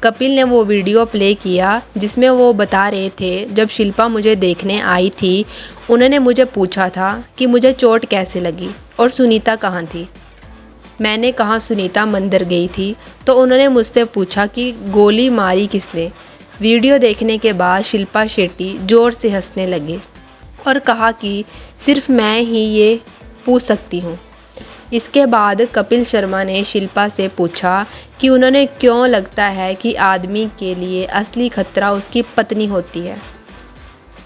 कपिल ने वो वीडियो प्ले किया जिसमें वो बता रहे थे, जब शिल्पा मुझे देखने आई थी उन्होंने मुझे पूछा था कि मुझे चोट कैसे लगी और सुनीता कहाँ थी। मैंने कहा सुनीता मंदिर गई थी तो उन्होंने मुझसे पूछा कि गोली मारी किसने। वीडियो देखने के बाद शिल्पा शेट्टी ज़ोर से हंसने लगे और कहा कि सिर्फ मैं ही ये पूछ सकती हूँ। इसके बाद कपिल शर्मा ने शिल्पा से पूछा कि उन्होंने क्यों लगता है कि आदमी के लिए असली खतरा उसकी पत्नी होती है।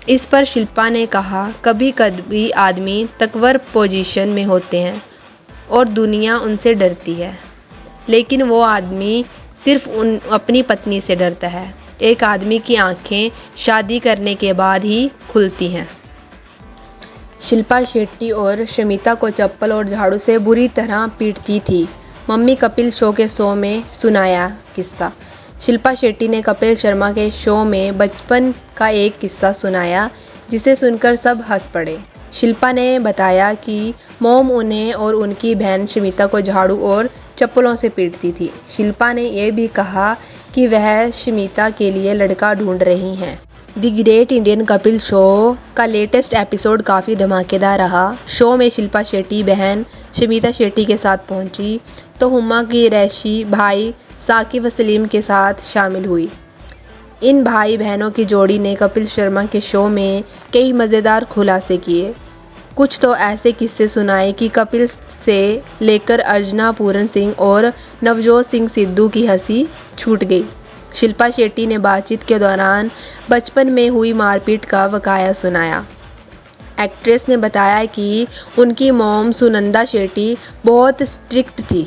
इस पर शिल्पा ने कहा कभी कभी आदमी तकवर पोजीशन में होते हैं और दुनिया उनसे डरती है, लेकिन वो आदमी सिर्फ अपनी पत्नी से डरता है। एक आदमी की आंखें शादी करने के बाद ही खुलती हैं। शिल्पा शेट्टी और शमीता को चप्पल और झाड़ू से बुरी तरह पीटती थी। मम्मी कपिल शो के शो में सुनाया किस्सा। शिल्पा शेट्टी ने कपिल शर्मा के शो में बचपन का एक किस्सा सुनाया जिसे सुनकर सब हंस पड़े। शिल्पा ने बताया कि मॉम उन्हें और उनकी बहन शमीता को झाड़ू और चप्पलों से पीटती थी। शिल्पा ने यह भी कहा कि वह शमीता के लिए लड़का ढूंढ रही हैं। The great Indian Kapil show का लेटेस्ट एपिसोड काफ़ी धमाकेदार रहा। शो में शिल्पा शेट्टी बहन शमीता शेट्टी के साथ पहुंची तो हुमा की रैशी भाई साकिब सलीम के साथ शामिल हुई। इन भाई बहनों की जोड़ी ने कपिल शर्मा के शो में कई मज़ेदार खुलासे किए। कुछ तो ऐसे किस्से सुनाए कि कपिल से लेकर अर्चना पूरन सिंह और नवजोत सिंह सिद्धू की हंसी छूट गई। शिल्पा शेट्टी ने बातचीत के दौरान बचपन में हुई मारपीट का वकाया सुनाया। एक्ट्रेस ने बताया कि उनकी मॉम सुनंदा शेट्टी बहुत स्ट्रिक्ट थी।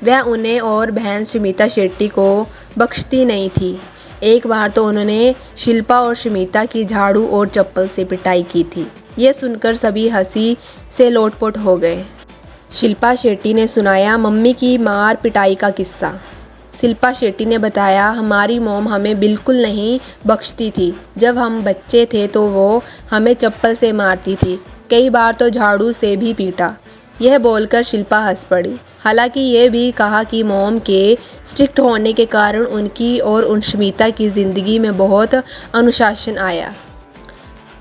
वह उन्हें और बहन शमीता शेट्टी को बख्शती नहीं थी। एक बार तो उन्होंने शिल्पा और शमीता की झाड़ू और चप्पल से पिटाई की थी। ये सुनकर सभी हंसी से लोटपोट हो गए। शिल्पा शेट्टी ने सुनाया मम्मी की मार पिटाई का किस्सा। शिल्पा शेट्टी ने बताया हमारी मॉम हमें बिल्कुल नहीं बख्शती थी। जब हम बच्चे थे तो वो हमें चप्पल से मारती थी, कई बार तो झाड़ू से भी पीटा। यह बोलकर शिल्पा हंस पड़ी। हालांकि ये भी कहा कि मॉम के स्ट्रिक्ट होने के कारण उनकी और उन शमीता की ज़िंदगी में बहुत अनुशासन आया।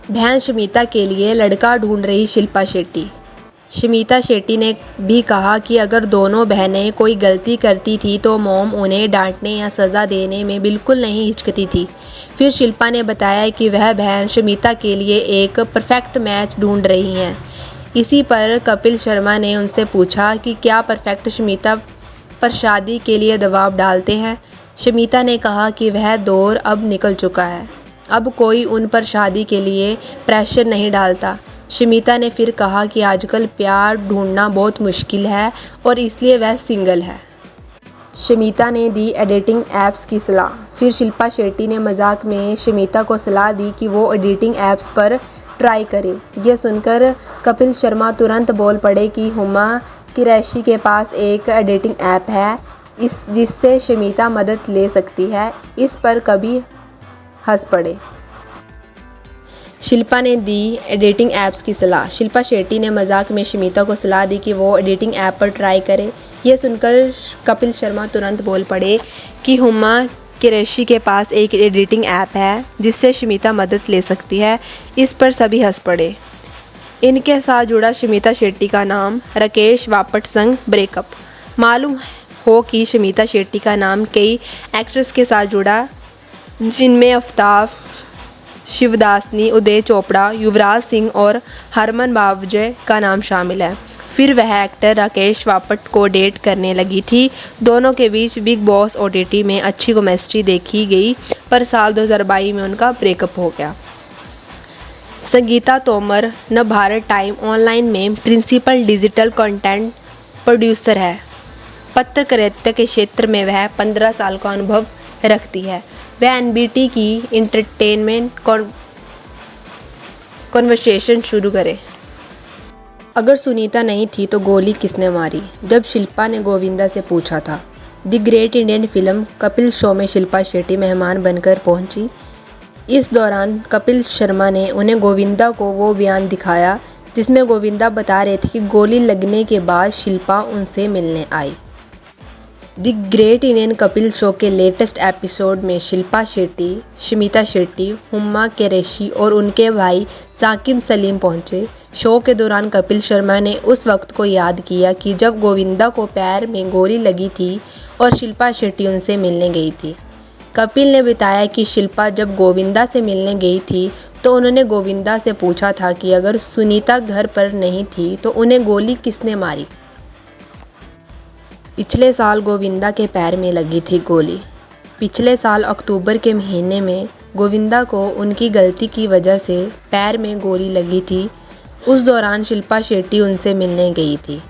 बहन शमीता के लिए लड़का ढूंढ रही शिल्पा शेट्टी। शमीता शेट्टी ने भी कहा कि अगर दोनों बहनें कोई गलती करती थी तो मॉम उन्हें डांटने या सज़ा देने में बिल्कुल नहीं हिचकती थी। फिर शिल्पा ने बताया कि वह बहन शमीता के लिए एक परफेक्ट मैच ढूंढ रही हैं। इसी पर कपिल शर्मा ने उनसे पूछा कि क्या परफेक्ट शमीता पर शादी के लिए दबाव डालते हैं। शमीता ने कहा कि वह दौर अब निकल चुका है, अब कोई उन पर शादी के लिए प्रेशर नहीं डालता। शमीता ने फिर कहा कि आजकल प्यार ढूंढना बहुत मुश्किल है और इसलिए वह सिंगल है। शमीता ने दी एडिटिंग ऐप्स की सलाह। फिर शिल्पा शेट्टी ने मजाक में शमीता को सलाह दी कि वो एडिटिंग ऐप्स पर ट्राई करे। यह सुनकर कपिल शर्मा तुरंत बोल पड़े कि हुमा कुरैशी के पास एक एडिटिंग ऐप है जिससे शमीता मदद ले सकती है। इस पर कभी हंस पड़े। शिल्पा ने दी एडिटिंग ऐप्स की सलाह। शिल्पा शेट्टी ने मजाक में शमीता को सलाह दी कि वो एडिटिंग ऐप पर ट्राई करे। यह सुनकर कपिल शर्मा तुरंत बोल पड़े कि हुमा कुरैशी के पास एक एडिटिंग ऐप है जिससे शमीता मदद ले सकती है। इस पर सभी हंस पड़े। इनके साथ जुड़ा शमीता शेट्टी का नाम राकेश वापट संग ब्रेकअप। मालूम हो कि शमीता शेट्टी का नाम कई एक्ट्रेस के साथ जुड़ा, जिनमें आफ्ताब, शिवदासनी, उदय चोपड़ा, युवराज सिंह और हरमन बावजे का नाम शामिल है। फिर वह एक्टर राकेश वापट को डेट करने लगी थी। दोनों के बीच बिग बॉस OTT में अच्छी केमिस्ट्री देखी गई, पर साल 2022 में उनका ब्रेकअप हो गया। संगीता तोमर न भारत टाइम ऑनलाइन में प्रिंसिपल डिजिटल कंटेंट प्रोड्यूसर है। पत्रकारिता के क्षेत्र में वह 15 साल का अनुभव रखती है। वह NBT की इंटरटेनमेंट कॉन्वर्सेशन शुरू करे। अगर सुनीता नहीं थी तो गोली किसने मारी, जब शिल्पा ने गोविंदा से पूछा था। The great Indian film Kapil show में शिल्पा शेट्टी मेहमान बनकर पहुंची। इस दौरान कपिल शर्मा ने उन्हें गोविंदा को वो बयान दिखाया जिसमें गोविंदा बता रहे थे कि गोली लगने के बाद शिल्पा उनसे मिलने आई। The great Indian Kapil show के लेटेस्ट एपिसोड में शिल्पा शेट्टी, शमीता शेट्टी, हुमा कुरैशी और उनके भाई साकिब सलीम पहुंचे। शो के दौरान कपिल शर्मा ने उस वक्त को याद किया कि जब गोविंदा को पैर में गोली लगी थी और शिल्पा शेट्टी उनसे मिलने गई थी। कपिल ने बताया कि शिल्पा जब गोविंदा से मिलने गई थी तो उन्होंने गोविंदा से पूछा था कि अगर सुनीता घर पर नहीं थी तो उन्हें गोली किसने मारी। पिछले साल गोविंदा के पैर में लगी थी गोली। पिछले साल अक्टूबर के महीने में गोविंदा को उनकी गलती की वजह से पैर में गोली लगी थी। उस दौरान शिल्पा शेट्टी उनसे मिलने गई थी।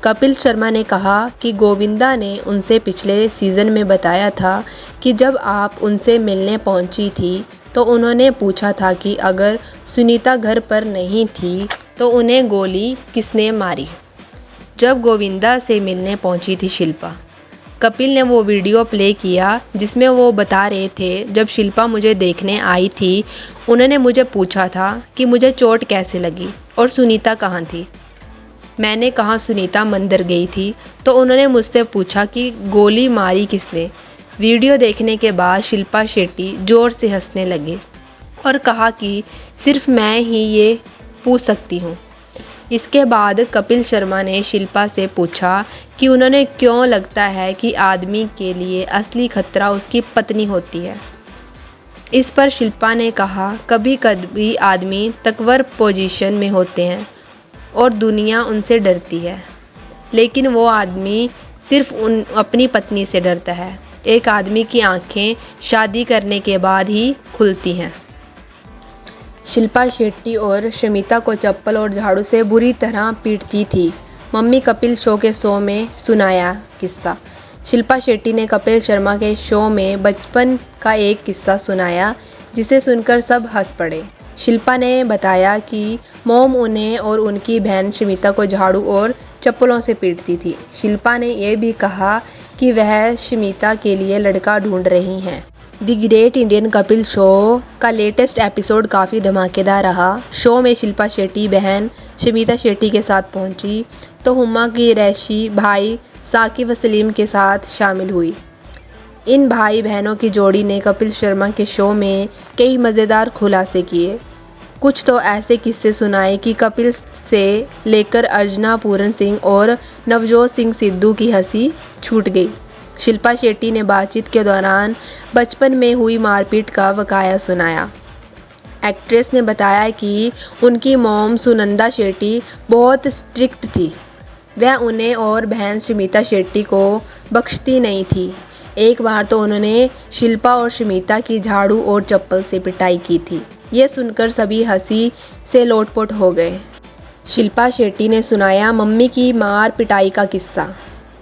कपिल शर्मा ने कहा कि गोविंदा ने उनसे पिछले सीज़न में बताया था कि जब आप उनसे मिलने पहुंची थी तो उन्होंने पूछा था कि अगर सुनीता घर पर नहीं थी तो उन्हें गोली किसने मारी। जब गोविंदा से मिलने पहुंची थी शिल्पा, कपिल ने वो वीडियो प्ले किया जिसमें वो बता रहे थे जब शिल्पा मुझे देखने आई थी उन्होंने मुझे पूछा था कि मुझे चोट कैसे लगी और सुनीता कहाँ थी। मैंने कहा सुनीता मंदिर गई थी तो उन्होंने मुझसे पूछा कि गोली मारी किसने। वीडियो देखने के बाद शिल्पा शेट्टी ज़ोर से हंसने लगे और कहा कि सिर्फ मैं ही ये पूछ सकती हूँ। इसके बाद कपिल शर्मा ने शिल्पा से पूछा कि उन्हें क्यों लगता है कि आदमी के लिए असली खतरा उसकी पत्नी होती है। इस पर शिल्पा ने कहा, कभी कभी आदमी तकवर पोजीशन में होते हैं और दुनिया उनसे डरती है, लेकिन वो आदमी सिर्फ अपनी पत्नी से डरता है। एक आदमी की आंखें शादी करने के बाद ही खुलती हैं। शिल्पा शेट्टी और शमिता को चप्पल और झाड़ू से बुरी तरह पीटती थी। मम्मी कपिल शो में सुनाया किस्सा। शिल्पा शेट्टी ने कपिल शर्मा के शो में बचपन का एक किस्सा सुनाया, जिसे सुनकर सब हंस पड़े। शिल्पा ने बताया कि मॉम उन्हें और उनकी बहन शमिता को झाड़ू और चप्पलों से पीटती थी। शिल्पा ने यह भी कहा कि वह शमिता के लिए लड़का ढूंढ रही हैं। The great Indian Kapil show का लेटेस्ट एपिसोड काफ़ी धमाकेदार रहा। शो में शिल्पा शेट्टी बहन शमिता शेट्टी के साथ पहुंची तो हुमा की रैशी भाई साकिब सलीम के साथ शामिल हुई। इन भाई बहनों की जोड़ी ने कपिल शर्मा के शो में कई मज़ेदार खुलासे किए। कुछ तो ऐसे किस्से सुनाए कि कपिल से लेकर अर्चना पूरन सिंह और नवजोत सिंह सिद्धू की हंसी छूट गई। शिल्पा शेट्टी ने बातचीत के दौरान बचपन में हुई मारपीट का वकाया सुनाया। एक्ट्रेस ने बताया कि उनकी मॉम सुनंदा शेट्टी बहुत स्ट्रिक्ट थी। वह उन्हें और बहन शमिता शेट्टी को बख्शती नहीं थी। एक बार तो उन्होंने शिल्पा और शमिता की झाड़ू और चप्पल से पिटाई की थी। ये सुनकर सभी हंसी से लोटपोट हो गए। शिल्पा शेट्टी ने सुनाया मम्मी की मार पिटाई का किस्सा।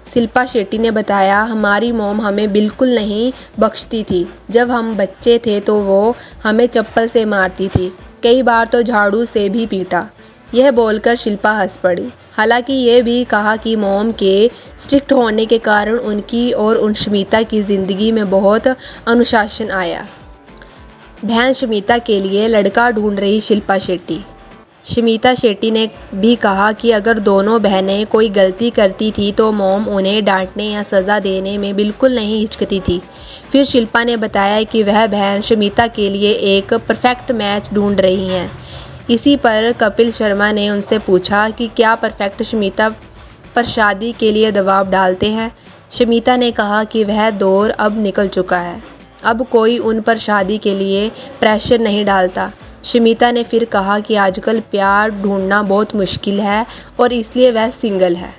शिल्पा शेट्टी ने बताया, हमारी मॉम हमें बिल्कुल नहीं बख्शती थी। जब हम बच्चे थे तो वो हमें चप्पल से मारती थी, कई बार तो झाड़ू से भी पीटा। यह बोलकर शिल्पा हंस पड़ी। हालांकि ये भी कहा कि मॉम के स्ट्रिक्ट होने के कारण उनकी और उन शमिता की ज़िंदगी में बहुत अनुशासन आया। बहन शमिता के लिए लड़का ढूंढ रही शिल्पा शेट्टी। शमिता शेट्टी ने भी कहा कि अगर दोनों बहनें कोई गलती करती थी तो मॉम उन्हें डांटने या सज़ा देने में बिल्कुल नहीं हिचकती थी। फिर शिल्पा ने बताया कि वह बहन शमिता के लिए एक परफेक्ट मैच ढूंढ रही हैं। इसी पर कपिल शर्मा ने उनसे पूछा कि क्या परफेक्ट शमिता पर शादी के लिए दबाव डालते हैं। शमिता ने कहा कि वह दौर अब निकल चुका है, अब कोई उन पर शादी के लिए प्रेशर नहीं डालता। शमिता ने फिर कहा कि आजकल प्यार ढूंढना बहुत मुश्किल है और इसलिए वह सिंगल है।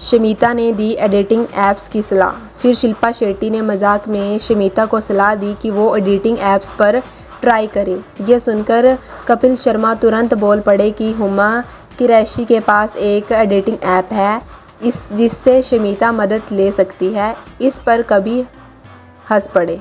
शमिता ने दी एडिटिंग ऐप्स की सलाह। फिर शिल्पा शेट्टी ने मजाक में शमिता को सलाह दी कि वो एडिटिंग ऐप्स पर ट्राई करे। यह सुनकर कपिल शर्मा तुरंत बोल पड़े कि हुमा कुरैशी के पास एक एडिटिंग ऐप है जिससे शमिता मदद ले सकती है। इस पर कभी हंस पड़े।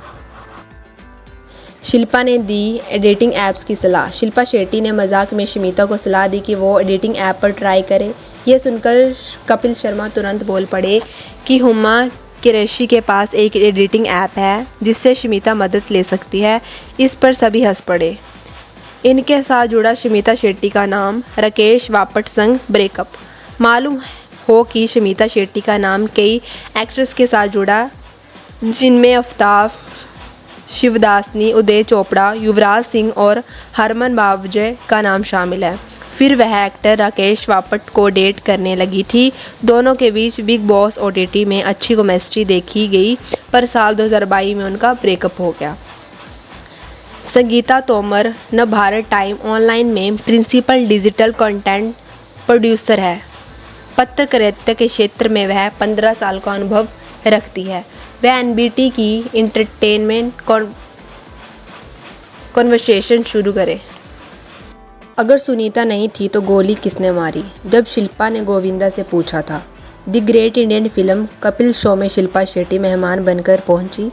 शिल्पा ने दी एडिटिंग ऐप्स की सलाह। शिल्पा शेट्टी ने मजाक में शमिता को सलाह दी कि वो एडिटिंग ऐप पर ट्राई करे। यह सुनकर कपिल शर्मा तुरंत बोल पड़े कि हुमा कुरैशी के पास एक एडिटिंग ऐप है जिससे शमिता मदद ले सकती है। इस पर सभी हंस पड़े। इनके साथ जुड़ा शमिता शेट्टी का नाम राकेश वापट संग ब्रेकअप। मालूम हो कि शमिता शेट्टी का नाम कई एक्ट्रेस के साथ जुड़ा, जिनमें आफ्ताब, शिवदासनी, उदय चोपड़ा, युवराज सिंह और हरमन बावजे का नाम शामिल है। फिर वह एक्टर राकेश वापट को डेट करने लगी थी। दोनों के बीच बिग बॉस OTT में अच्छी केमिस्ट्री देखी गई, पर साल 2022 में उनका ब्रेकअप हो गया। संगीता तोमर न भारत टाइम ऑनलाइन में प्रिंसिपल डिजिटल कंटेंट प्रोड्यूसर है। पत्रकारिता के क्षेत्र में वह 15 साल का अनुभव रखती है। वह NBT की इंटरटेनमेंट कॉन्वर्सेशन शुरू करे। अगर सुनीता नहीं थी तो गोली किसने मारी, जब शिल्पा ने गोविंदा से पूछा था। The great Indian film Kapil show में शिल्पा शेट्टी मेहमान बनकर पहुंची।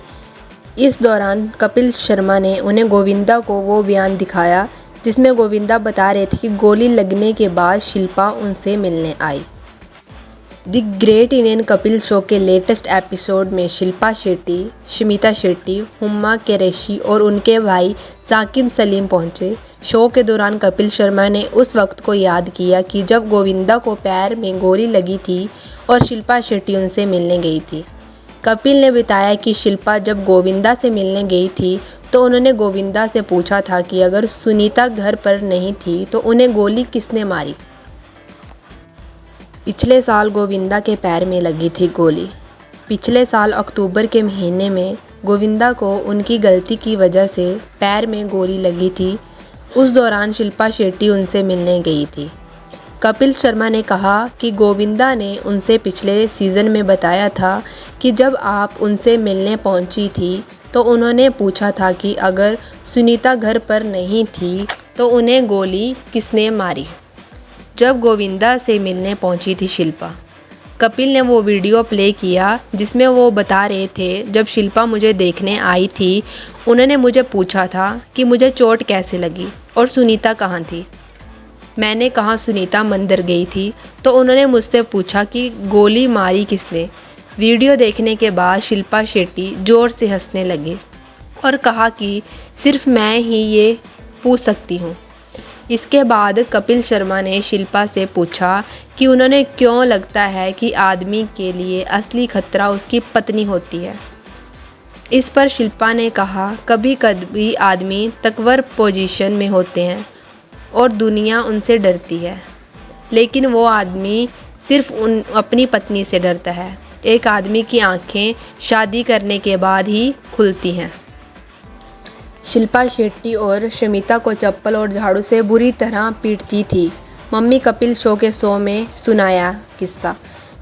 इस दौरान कपिल शर्मा ने उन्हें गोविंदा को वो बयान दिखाया जिसमें गोविंदा बता रहे थे कि गोली लगने के बाद शिल्पा उनसे मिलने आई। The great Indian Kapil show के लेटेस्ट एपिसोड में शिल्पा शेट्टी, शमिता शेट्टी, हुमा कुरैशी और उनके भाई साकिब सलीम पहुंचे। शो के दौरान कपिल शर्मा ने उस वक्त को याद किया कि जब गोविंदा को पैर में गोली लगी थी और शिल्पा शेट्टी उनसे मिलने गई थी। कपिल ने बताया कि शिल्पा जब गोविंदा से मिलने गई थी तो उन्होंने गोविंदा से पूछा था कि अगर सुनीता घर पर नहीं थी तो उन्हें गोली किसने मारी। पिछले साल गोविंदा के पैर में लगी थी गोली। पिछले साल अक्टूबर के महीने में गोविंदा को उनकी गलती की वजह से पैर में गोली लगी थी। उस दौरान शिल्पा शेट्टी उनसे मिलने गई थी। कपिल शर्मा ने कहा कि गोविंदा ने उनसे पिछले सीज़न में बताया था कि जब आप उनसे मिलने पहुंची थी तो उन्होंने पूछा था कि अगर सुनीता घर पर नहीं थी तो उन्हें गोली किसने मारी। जब गोविंदा से मिलने पहुंची थी शिल्पा, कपिल ने वो वीडियो प्ले किया जिसमें वो बता रहे थे, जब शिल्पा मुझे देखने आई थी उन्होंने मुझे पूछा था कि मुझे चोट कैसे लगी और सुनीता कहाँ थी। मैंने कहा सुनीता मंदिर गई थी तो उन्होंने मुझसे पूछा कि गोली मारी किसने। वीडियो देखने के बाद शिल्पा शेट्टी ज़ोर से हंसने लगे और कहा कि सिर्फ मैं ही ये पूछ सकती हूँ। इसके बाद कपिल शर्मा ने शिल्पा से पूछा कि उन्होंने क्यों लगता है कि आदमी के लिए असली खतरा उसकी पत्नी होती है। इस पर शिल्पा ने कहा कभी कभी आदमी तकवर पोजीशन में होते हैं और दुनिया उनसे डरती है, लेकिन वो आदमी सिर्फ अपनी पत्नी से डरता है। एक आदमी की आंखें शादी करने के बाद ही खुलती हैं। शिल्पा शेट्टी और शमिता को चप्पल और झाड़ू से बुरी तरह पीटती थी। मम्मी कपिल शो के शो में सुनाया किस्सा।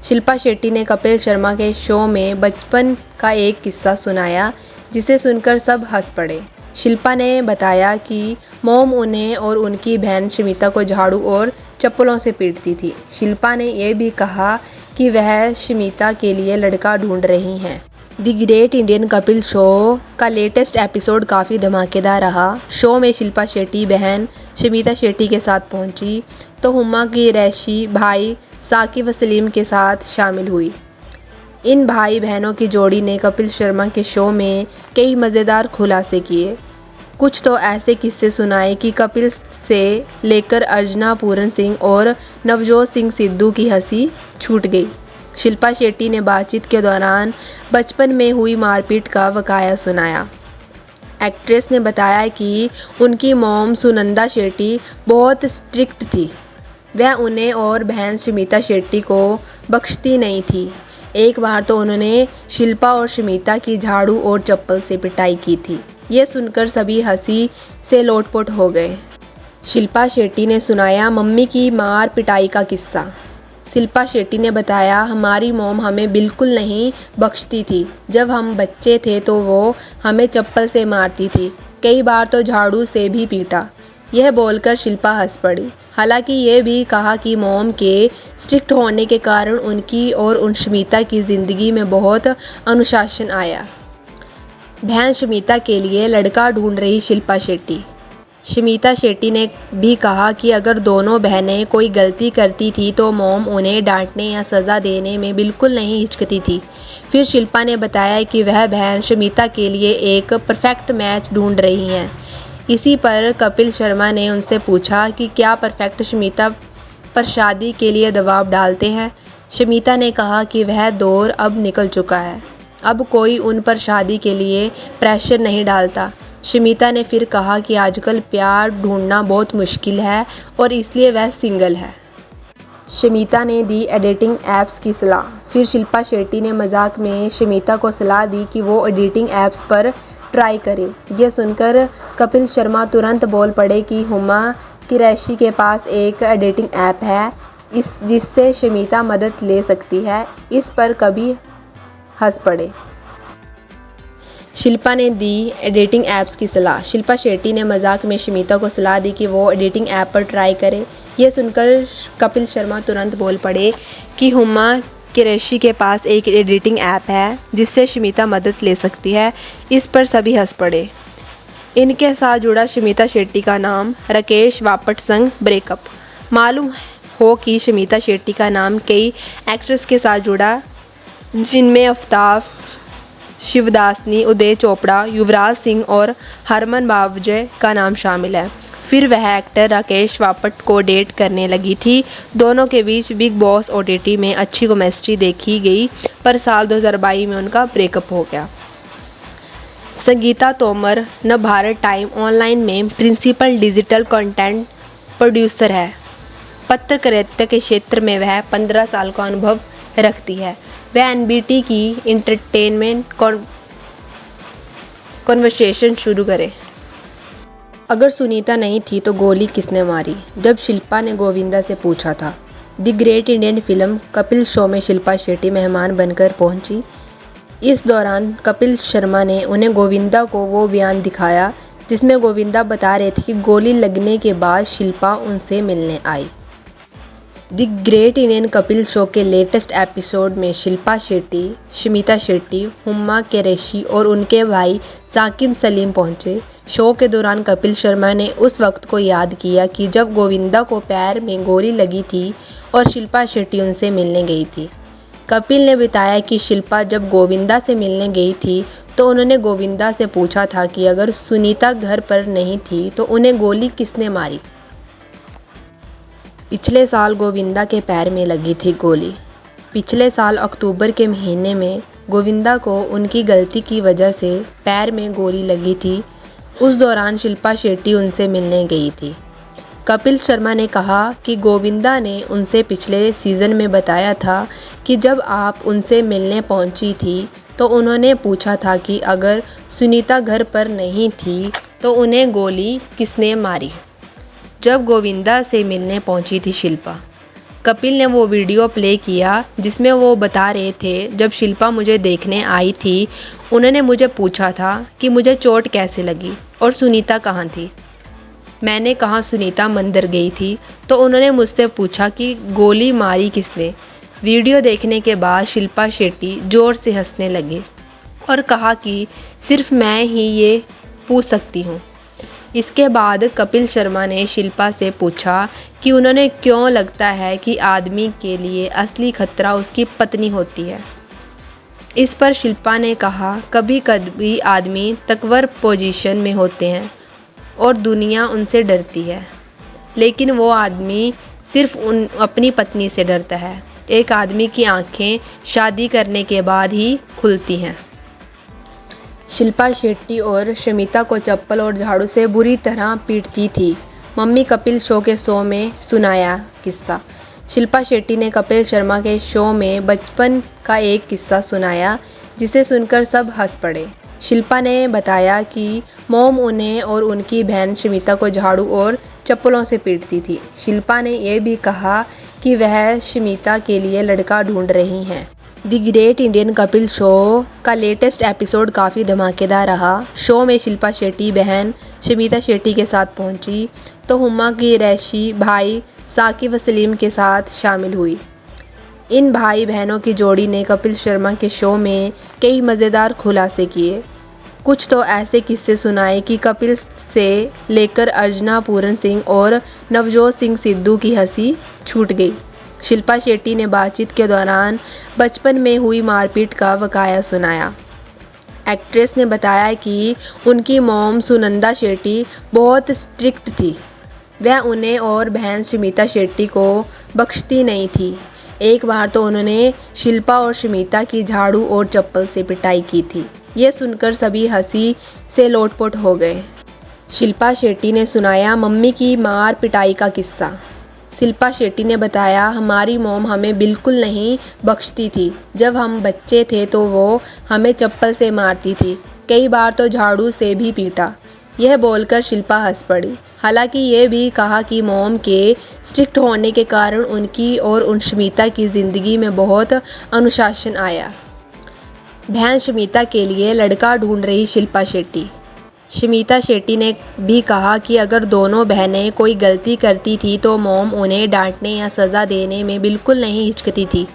शिल्पा शेट्टी ने कपिल शर्मा के शो में बचपन का एक किस्सा सुनाया जिसे सुनकर सब हंस पड़े। शिल्पा ने बताया कि मॉम उन्हें और उनकी बहन शमिता को झाड़ू और चप्पलों से पीटती थी। शिल्पा ने यह भी कहा कि वह शमिता के लिए लड़का ढूंढ रही हैं। The great Indian Kapil show का लेटेस्ट एपिसोड काफ़ी धमाकेदार रहा। शो में शिल्पा शेट्टी बहन शमिता शेट्टी के साथ पहुंची तो हुमा की रैशी भाई साकिब व सलीम के साथ शामिल हुई। इन भाई बहनों की जोड़ी ने कपिल शर्मा के शो में कई मज़ेदार खुलासे किए। कुछ तो ऐसे किस्से सुनाए कि कपिल से लेकर अर्चना पूरन सिंह और नवजोत सिंह सिद्धू की हंसी छूट गई। शिल्पा शेट्टी ने बातचीत के दौरान बचपन में हुई मारपीट का वकाया सुनाया। एक्ट्रेस ने बताया कि उनकी मॉम सुनंदा शेट्टी बहुत स्ट्रिक्ट थी। वह उन्हें और बहन शमिता शेट्टी को बख्शती नहीं थी। एक बार तो उन्होंने शिल्पा और शमिता की झाड़ू और चप्पल से पिटाई की थी। ये सुनकर सभी हंसी से लोटपोट हो गए। शिल्पा शेट्टी ने सुनाया मम्मी की मार पिटाई का किस्सा। शिल्पा शेट्टी ने बताया हमारी मॉम हमें बिल्कुल नहीं बख्शती थी। जब हम बच्चे थे तो वो हमें चप्पल से मारती थी, कई बार तो झाड़ू से भी पीटा। यह बोलकर शिल्पा हंस पड़ी। हालांकि ये भी कहा कि मॉम के स्ट्रिक्ट होने के कारण उनकी और उन शमिता की ज़िंदगी में बहुत अनुशासन आया। बहन शमिता के लिए लड़का ढूंढ रही शिल्पा शेट्टी। शमिता शेट्टी ने भी कहा कि अगर दोनों बहनें कोई गलती करती थी तो मॉम उन्हें डांटने या सज़ा देने में बिल्कुल नहीं हिचकती थी। फिर शिल्पा ने बताया कि वह बहन शमिता के लिए एक परफेक्ट मैच ढूंढ रही हैं। इसी पर कपिल शर्मा ने उनसे पूछा कि क्या परफेक्ट शमिता पर शादी के लिए दबाव डालते हैं। शमिता ने कहा कि वह दौर अब निकल चुका है, अब कोई उन पर शादी के लिए प्रेशर नहीं डालता। शमिता ने फिर कहा कि आजकल प्यार ढूंढना बहुत मुश्किल है और इसलिए वह सिंगल है। शमिता ने दी एडिटिंग ऐप्स की सलाह। फिर शिल्पा शेट्टी ने मजाक में शमिता को सलाह दी कि वो एडिटिंग ऐप्स पर ट्राई करे। यह सुनकर कपिल शर्मा तुरंत बोल पड़े कि हुमा कुरैशी के पास एक एडिटिंग ऐप है जिससे शमिता मदद ले सकती है। इस पर कभी हंस पड़े। शिल्पा ने दी एडिटिंग ऐप्स की सलाह। शिल्पा शेट्टी ने मजाक में शमिता को सलाह दी कि वो एडिटिंग ऐप पर ट्राई करे। यह सुनकर कपिल शर्मा तुरंत बोल पड़े कि हुमा कुरैशी के पास एक एडिटिंग ऐप है जिससे शमिता मदद ले सकती है। इस पर सभी हंस पड़े। इनके साथ जुड़ा शमिता शेट्टी का नाम राकेश वापट संग ब्रेकअप। मालूम हो कि शमिता शेट्टी का नाम कई एक्ट्रेस के साथ जुड़ा, जिनमें आफ्ताब, शिवदासनी, उदय चोपड़ा, युवराज सिंह और हरमन बावजे का नाम शामिल है। फिर वह एक्टर राकेश वापट को डेट करने लगी थी। दोनों के बीच बिग बॉस OTT में अच्छी केमिस्ट्री देखी गई, पर साल 2022 में उनका ब्रेकअप हो गया। संगीता तोमर न भारत टाइम ऑनलाइन में प्रिंसिपल डिजिटल कंटेंट प्रोड्यूसर है। पत्रकारिता के क्षेत्र में वह 15 साल का अनुभव रखती है। वह एनबीटी की इंटरटेनमेंट कॉन्वर्सेशन शुरू करे। अगर सुनीता नहीं थी तो गोली किसने मारी? जब शिल्पा ने गोविंदा से पूछा था। The great Indian film Kapil show में शिल्पा शेट्टी मेहमान बनकर पहुंची। इस दौरान कपिल शर्मा ने उन्हें गोविंदा को वो बयान दिखाया जिसमें गोविंदा बता रहे थे कि गोली लगने के बाद शिल्पा उनसे मिलने आई। The great Indian Kapil show के लेटेस्ट एपिसोड में शिल्पा शेट्टी, शमिता शेट्टी, हुमा कुरैशी और उनके भाई साकिब सलीम पहुंचे। शो के दौरान कपिल शर्मा ने उस वक्त को याद किया कि जब गोविंदा को पैर में गोली लगी थी और शिल्पा शेट्टी उनसे मिलने गई थी। कपिल ने बताया कि शिल्पा जब गोविंदा से मिलने गई थी तो उन्होंने गोविंदा से पूछा था कि अगर सुनीता घर पर नहीं थी तो उन्हें गोली किसने मारी। पिछले साल गोविंदा के पैर में लगी थी गोली। पिछले साल अक्टूबर के महीने में गोविंदा को उनकी गलती की वजह से पैर में गोली लगी थी। उस दौरान शिल्पा शेट्टी उनसे मिलने गई थी। कपिल शर्मा ने कहा कि गोविंदा ने उनसे पिछले सीज़न में बताया था कि जब आप उनसे मिलने पहुंची थी तो उन्होंने पूछा था कि अगर सुनीता घर पर नहीं थी तो उन्हें गोली किसने मारी। जब गोविंदा से मिलने पहुंची थी शिल्पा, कपिल ने वो वीडियो प्ले किया जिसमें वो बता रहे थे जब शिल्पा मुझे देखने आई थी उन्होंने मुझे पूछा था कि मुझे चोट कैसे लगी और सुनीता कहाँ थी। मैंने कहा सुनीता मंदिर गई थी तो उन्होंने मुझसे पूछा कि गोली मारी किसने। वीडियो देखने के बाद शिल्पा शेट्टी ज़ोर से हंसने लगे और कहा कि सिर्फ मैं ही ये पूछ सकती हूँ। इसके बाद कपिल शर्मा ने शिल्पा से पूछा कि उन्होंने क्यों लगता है कि आदमी के लिए असली खतरा उसकी पत्नी होती है। इस पर शिल्पा ने कहा कभी कभी आदमी तकवर पोजीशन में होते हैं और दुनिया उनसे डरती है, लेकिन वो आदमी सिर्फ अपनी पत्नी से डरता है। एक आदमी की आंखें शादी करने के बाद ही खुलती हैं। शिल्पा शेट्टी और शमिता को चप्पल और झाड़ू से बुरी तरह पीटती थी। मम्मी कपिल शो के शो में सुनाया किस्सा। शिल्पा शेट्टी ने कपिल शर्मा के शो में बचपन का एक किस्सा सुनाया जिसे सुनकर सब हंस पड़े। शिल्पा ने बताया कि मॉम उन्हें और उनकी बहन शमिता को झाड़ू और चप्पलों से पीटती थी। शिल्पा ने यह भी कहा कि वह शमिता के लिए लड़का ढूंढ रही हैं। The great Indian Kapil show का लेटेस्ट एपिसोड काफ़ी धमाकेदार रहा। शो में शिल्पा शेट्टी बहन शमिता शेट्टी के साथ पहुंची तो हुमा कुरैशी भाई साकिब सलीम के साथ शामिल हुई। इन भाई बहनों की जोड़ी ने कपिल शर्मा के शो में कई मज़ेदार खुलासे किए। कुछ तो ऐसे किस्से सुनाए कि कपिल से लेकर अर्चना पूरन सिंह और नवजोत सिंह सिद्धू की हंसी छूट गई। शिल्पा शेट्टी ने बातचीत के दौरान बचपन में हुई मारपीट का वकाया सुनाया। एक्ट्रेस ने बताया कि उनकी मॉम सुनंदा शेट्टी बहुत स्ट्रिक्ट थी। वह उन्हें और बहन शमिता शेट्टी को बख्शती नहीं थी। एक बार तो उन्होंने शिल्पा और शमिता की झाड़ू और चप्पल से पिटाई की थी। ये सुनकर सभी हंसी से लोटपोट हो गए। शिल्पा शेट्टी ने सुनाया मम्मी की मार पिटाई का किस्सा। शिल्पा शेट्टी ने बताया हमारी मॉम हमें बिल्कुल नहीं बख्शती थी। जब हम बच्चे थे तो वो हमें चप्पल से मारती थी, कई बार तो झाड़ू से भी पीटा। यह बोलकर शिल्पा हंस पड़ी। हालांकि ये भी कहा कि मॉम के स्ट्रिक्ट होने के कारण उनकी और उन शमिता की ज़िंदगी में बहुत अनुशासन आया। बहन शमिता के लिए लड़का ढूंढ रही शिल्पा शेट्टी। शमिता शेट्टी ने भी कहा कि अगर दोनों बहनें कोई गलती करती थी तो मॉम उन्हें डांटने या सज़ा देने में बिल्कुल नहीं हिचकती थी।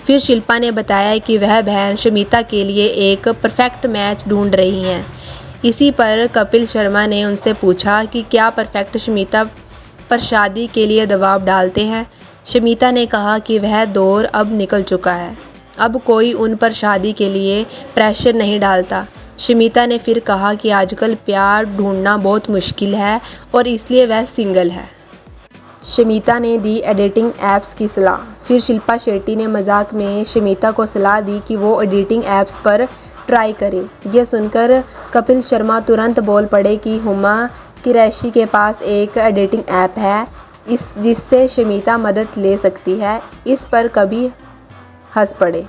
फिर शिल्पा ने बताया कि वह बहन शमिता के लिए एक परफेक्ट मैच ढूंढ रही हैं। इसी पर कपिल शर्मा ने उनसे पूछा कि क्या परफेक्ट शमिता पर शादी के लिए दबाव डालते हैं। शमिता ने कहा कि वह दौर अब निकल चुका है, अब कोई उन पर शादी के लिए प्रेशर नहीं डालता। शमिता ने फिर कहा कि आजकल प्यार ढूंढना बहुत मुश्किल है और इसलिए वह सिंगल है। शमिता ने दी एडिटिंग ऐप्स की सलाह। फिर शिल्पा शेट्टी ने मजाक में शमिता को सलाह दी कि वो एडिटिंग ऐप्स पर ट्राई करे। यह सुनकर कपिल शर्मा तुरंत बोल पड़े कि हुमा कुरैशी के पास एक एडिटिंग ऐप है, जिससे शमिता मदद ले सकती है। इस पर कभी हंस पड़े।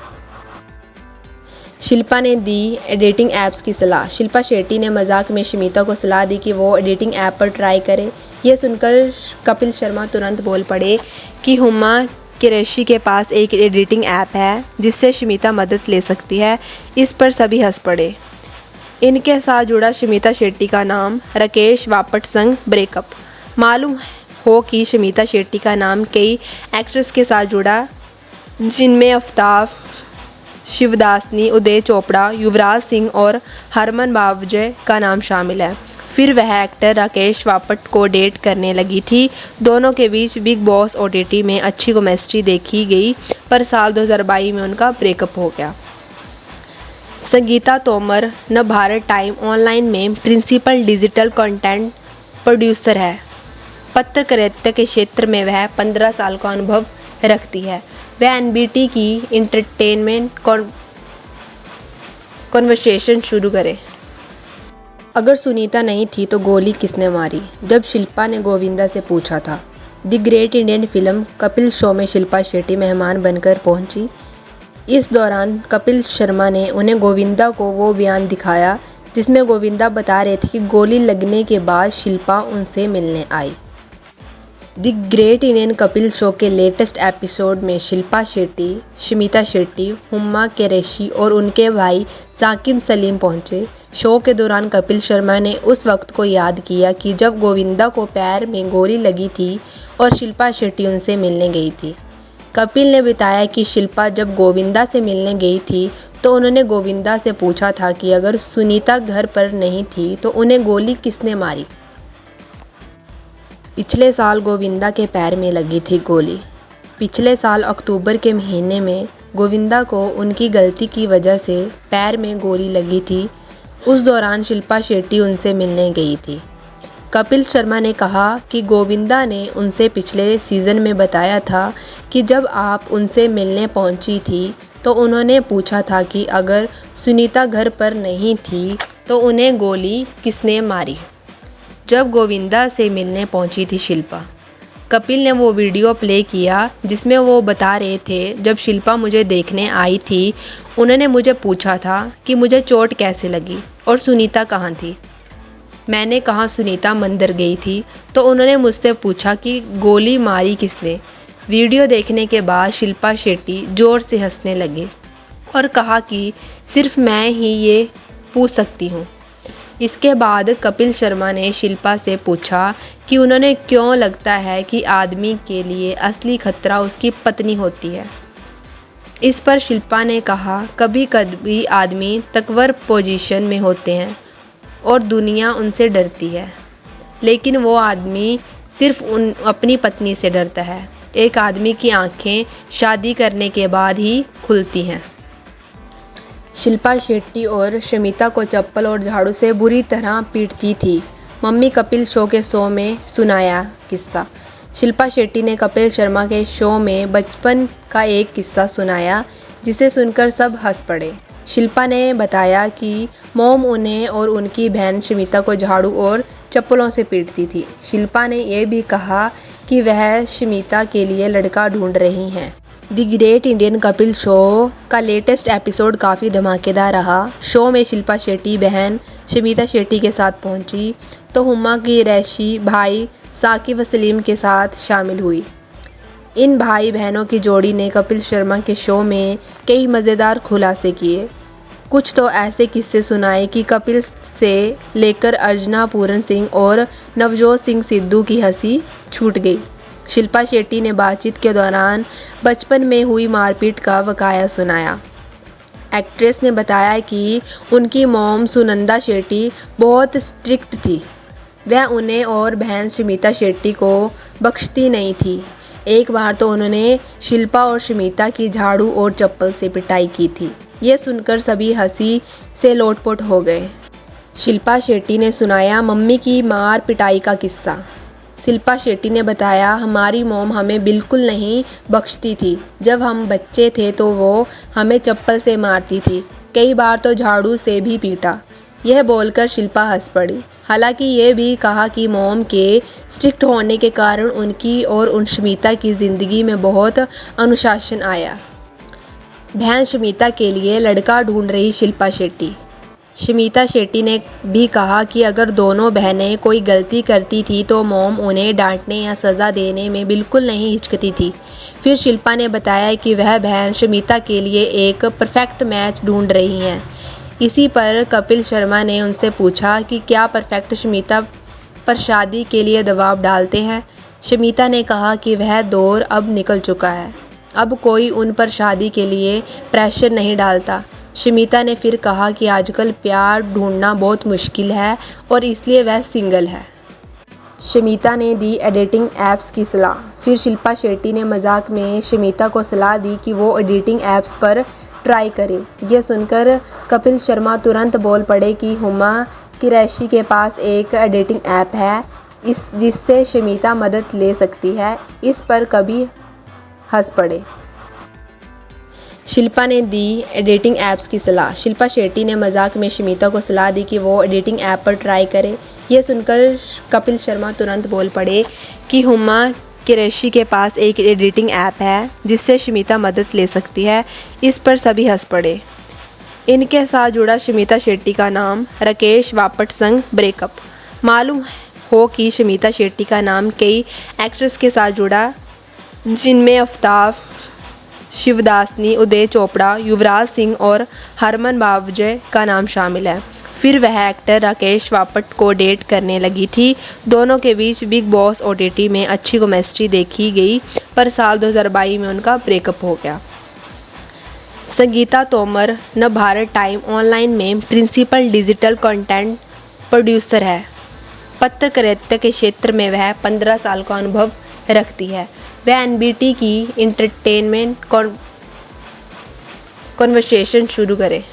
शिल्पा ने दी एडिटिंग ऐप्स की सलाह। शिल्पा शेट्टी ने मजाक में शमिता को सलाह दी कि वो एडिटिंग ऐप पर ट्राई करे। यह सुनकर कपिल शर्मा तुरंत बोल पड़े कि हुमा कुरैशी के पास एक एडिटिंग ऐप है जिससे शमिता मदद ले सकती है। इस पर सभी हंस पड़े। इनके साथ जुड़ा शमिता शेट्टी का नाम राकेश वापट संग ब्रेकअप। मालूम हो कि शमिता शेट्टी का नाम कई एक्ट्रेस के साथ जुड़ा, जिनमें आफ्ताब, शिवदासनी, उदय चोपड़ा, युवराज सिंह और हरमन बावजे का नाम शामिल है। फिर वह एक्टर राकेश वापट को डेट करने लगी थी। दोनों के बीच बिग बॉस OTT में अच्छी केमिस्ट्री देखी गई, पर साल 2022 में उनका ब्रेकअप हो गया। संगीता तोमर न भारत टाइम ऑनलाइन में प्रिंसिपल डिजिटल कंटेंट प्रोड्यूसर है। पत्रकारिता के क्षेत्र में वह 15 साल का अनुभव रखती है। वह NBT की इंटरटेनमेंट कॉन्वर्सेशन शुरू करे। अगर सुनीता नहीं थी तो गोली किसने मारी? जब शिल्पा ने गोविंदा से पूछा था। The great Indian film Kapil show में शिल्पा शेट्टी मेहमान बनकर पहुंची। इस दौरान कपिल शर्मा ने उन्हें गोविंदा को वो बयान दिखाया जिसमें गोविंदा बता रहे थे कि गोली लगने के बाद शिल्पा उनसे मिलने आई। The great Indian Kapil show के लेटेस्ट एपिसोड में शिल्पा शेट्टी, शमिता शेट्टी, हुमा कुरैशी और उनके भाई साकिब सलीम पहुंचे। शो के दौरान कपिल शर्मा ने उस वक्त को याद किया कि जब गोविंदा को पैर में गोली लगी थी और शिल्पा शेट्टी उनसे मिलने गई थी। कपिल ने बताया कि शिल्पा जब गोविंदा से मिलने गई थी तो उन्होंने गोविंदा से पूछा था कि अगर सुनीता घर पर नहीं थी तो उन्हें गोली किसने मारी। पिछले साल गोविंदा के पैर में लगी थी गोली। पिछले साल अक्टूबर के महीने में गोविंदा को उनकी गलती की वजह से पैर में गोली लगी थी। उस दौरान शिल्पा शेट्टी उनसे मिलने गई थी। कपिल शर्मा ने कहा कि गोविंदा ने उनसे पिछले सीज़न में बताया था कि जब आप उनसे मिलने पहुंची थी तो उन्होंने पूछा था कि अगर सुनीता घर पर नहीं थी तो उन्हें गोली किसने मारी। जब गोविंदा से मिलने पहुंची थी शिल्पा, कपिल ने वो वीडियो प्ले किया जिसमें वो बता रहे थे, जब शिल्पा मुझे देखने आई थी उन्होंने मुझे पूछा था कि मुझे चोट कैसे लगी और सुनीता कहाँ थी। मैंने कहा सुनीता मंदिर गई थी तो उन्होंने मुझसे पूछा कि गोली मारी किसने। वीडियो देखने के बाद शिल्पा शेट्टी ज़ोर से हंसने लगे और कहा कि सिर्फ मैं ही ये पूछ सकती हूँ। इसके बाद कपिल शर्मा ने शिल्पा से पूछा कि उन्होंने क्यों लगता है कि आदमी के लिए असली खतरा उसकी पत्नी होती है। इस पर शिल्पा ने कहा कभी कभी आदमी तकवर पोजीशन में होते हैं और दुनिया उनसे डरती है, लेकिन वो आदमी सिर्फ अपनी पत्नी से डरता है। एक आदमी की आंखें शादी करने के बाद ही खुलती हैं। शिल्पा शेट्टी और शमिता को चप्पल और झाड़ू से बुरी तरह पीटती थी। मम्मी कपिल शो के शो में सुनाया किस्सा। शिल्पा शेट्टी ने कपिल शर्मा के शो में बचपन का एक किस्सा सुनाया जिसे सुनकर सब हंस पड़े। शिल्पा ने बताया कि मॉम उन्हें और उनकी बहन शमिता को झाड़ू और चप्पलों से पीटती थी। शिल्पा ने यह भी कहा कि वह शमिता के लिए लड़का ढूंढ रही हैं। The great Indian Kapil show का लेटेस्ट एपिसोड काफ़ी धमाकेदार रहा। शो में शिल्पा शेट्टी बहन शमिता शेट्टी के साथ पहुंची तो हुमा कुरैशी भाई साकिब सलीम के साथ शामिल हुई। इन भाई बहनों की जोड़ी ने कपिल शर्मा के शो में कई मज़ेदार खुलासे किए। कुछ तो ऐसे किस्से सुनाए कि कपिल से लेकर अर्चना पूरन सिंह और नवजोत सिंह सिद्धू की हंसी छूट गई। शिल्पा शेट्टी ने बातचीत के दौरान बचपन में हुई मारपीट का वकाया सुनाया। एक्ट्रेस ने बताया कि उनकी मॉम सुनंदा शेट्टी बहुत स्ट्रिक्ट थी। वह उन्हें और बहन शमिता शेट्टी को बख्शती नहीं थी। एक बार तो उन्होंने शिल्पा और शमिता की झाड़ू और चप्पल से पिटाई की थी। ये सुनकर सभी हंसी से लोटपोट हो गए। शिल्पा शेट्टी ने सुनाया मम्मी की मार पिटाई का किस्सा। शिल्पा शेट्टी ने बताया हमारी मॉम हमें बिल्कुल नहीं बख्शती थी। जब हम बच्चे थे तो वो हमें चप्पल से मारती थी, कई बार तो झाड़ू से भी पीटा। यह बोलकर शिल्पा हंस पड़ी। हालांकि ये भी कहा कि मॉम के स्ट्रिक्ट होने के कारण उनकी और उन शमीता की ज़िंदगी में बहुत अनुशासन आया। बहन शमीता के लिए लड़का ढूंढ रही शिल्पा शेट्टी। शमीता शेट्टी ने भी कहा कि अगर दोनों बहनें कोई गलती करती थी तो मॉम उन्हें डांटने या सज़ा देने में बिल्कुल नहीं हिचकती थी। फिर शिल्पा ने बताया कि वह बहन शमीता के लिए एक परफेक्ट मैच ढूंढ रही हैं। इसी पर कपिल शर्मा ने उनसे पूछा कि क्या परफेक्ट शमीता पर शादी के लिए दबाव डालते हैं। शमीता ने कहा कि वह दौर अब निकल चुका है, अब कोई उन पर शादी के लिए प्रेशर नहीं डालता। शमीता ने फिर कहा कि आजकल प्यार ढूंढना बहुत मुश्किल है और इसलिए वह सिंगल है। शमीता ने दी एडिटिंग ऐप्स की सलाह। फिर शिल्पा शेट्टी ने मजाक में शमीता को सलाह दी कि वो एडिटिंग ऐप्स पर ट्राई करे। यह सुनकर कपिल शर्मा तुरंत बोल पड़े कि हुमा कुरैशी के पास एक एडिटिंग ऐप है जिससे शमीता मदद ले सकती है। इस पर कभी हंस पड़े। शिल्पा ने दी एडिटिंग ऐप्स की सलाह। शिल्पा शेट्टी ने मजाक में शमीता को सलाह दी कि वो एडिटिंग ऐप पर ट्राई करे। यह सुनकर कपिल शर्मा तुरंत बोल पड़े कि हुमा कुरैशी के पास एक एडिटिंग ऐप है जिससे शमीता मदद ले सकती है। इस पर सभी हंस पड़े। इनके साथ जुड़ा शमीता शेट्टी का नाम राकेश वापट संग ब्रेकअप। मालूम हो कि शमीता शेट्टी का नाम कई एक्ट्रेस के साथ जुड़ा, जिनमें आफ्ताब, शिवदासनी, उदय चोपड़ा, युवराज सिंह और हरमन बावजे का नाम शामिल है। फिर वह एक्टर राकेश वापट को डेट करने लगी थी। दोनों के बीच बिग बॉस OTT में अच्छी केमिस्ट्री देखी गई, पर साल 2022 में उनका ब्रेकअप हो गया। संगीता तोमर न भारत टाइम ऑनलाइन में प्रिंसिपल डिजिटल कंटेंट प्रोड्यूसर है। पत्रकारिता के क्षेत्र में वह 15 साल का अनुभव रखती है। वह NBT की इंटरटेनमेंट कॉन्वर्सेशन शुरू करे।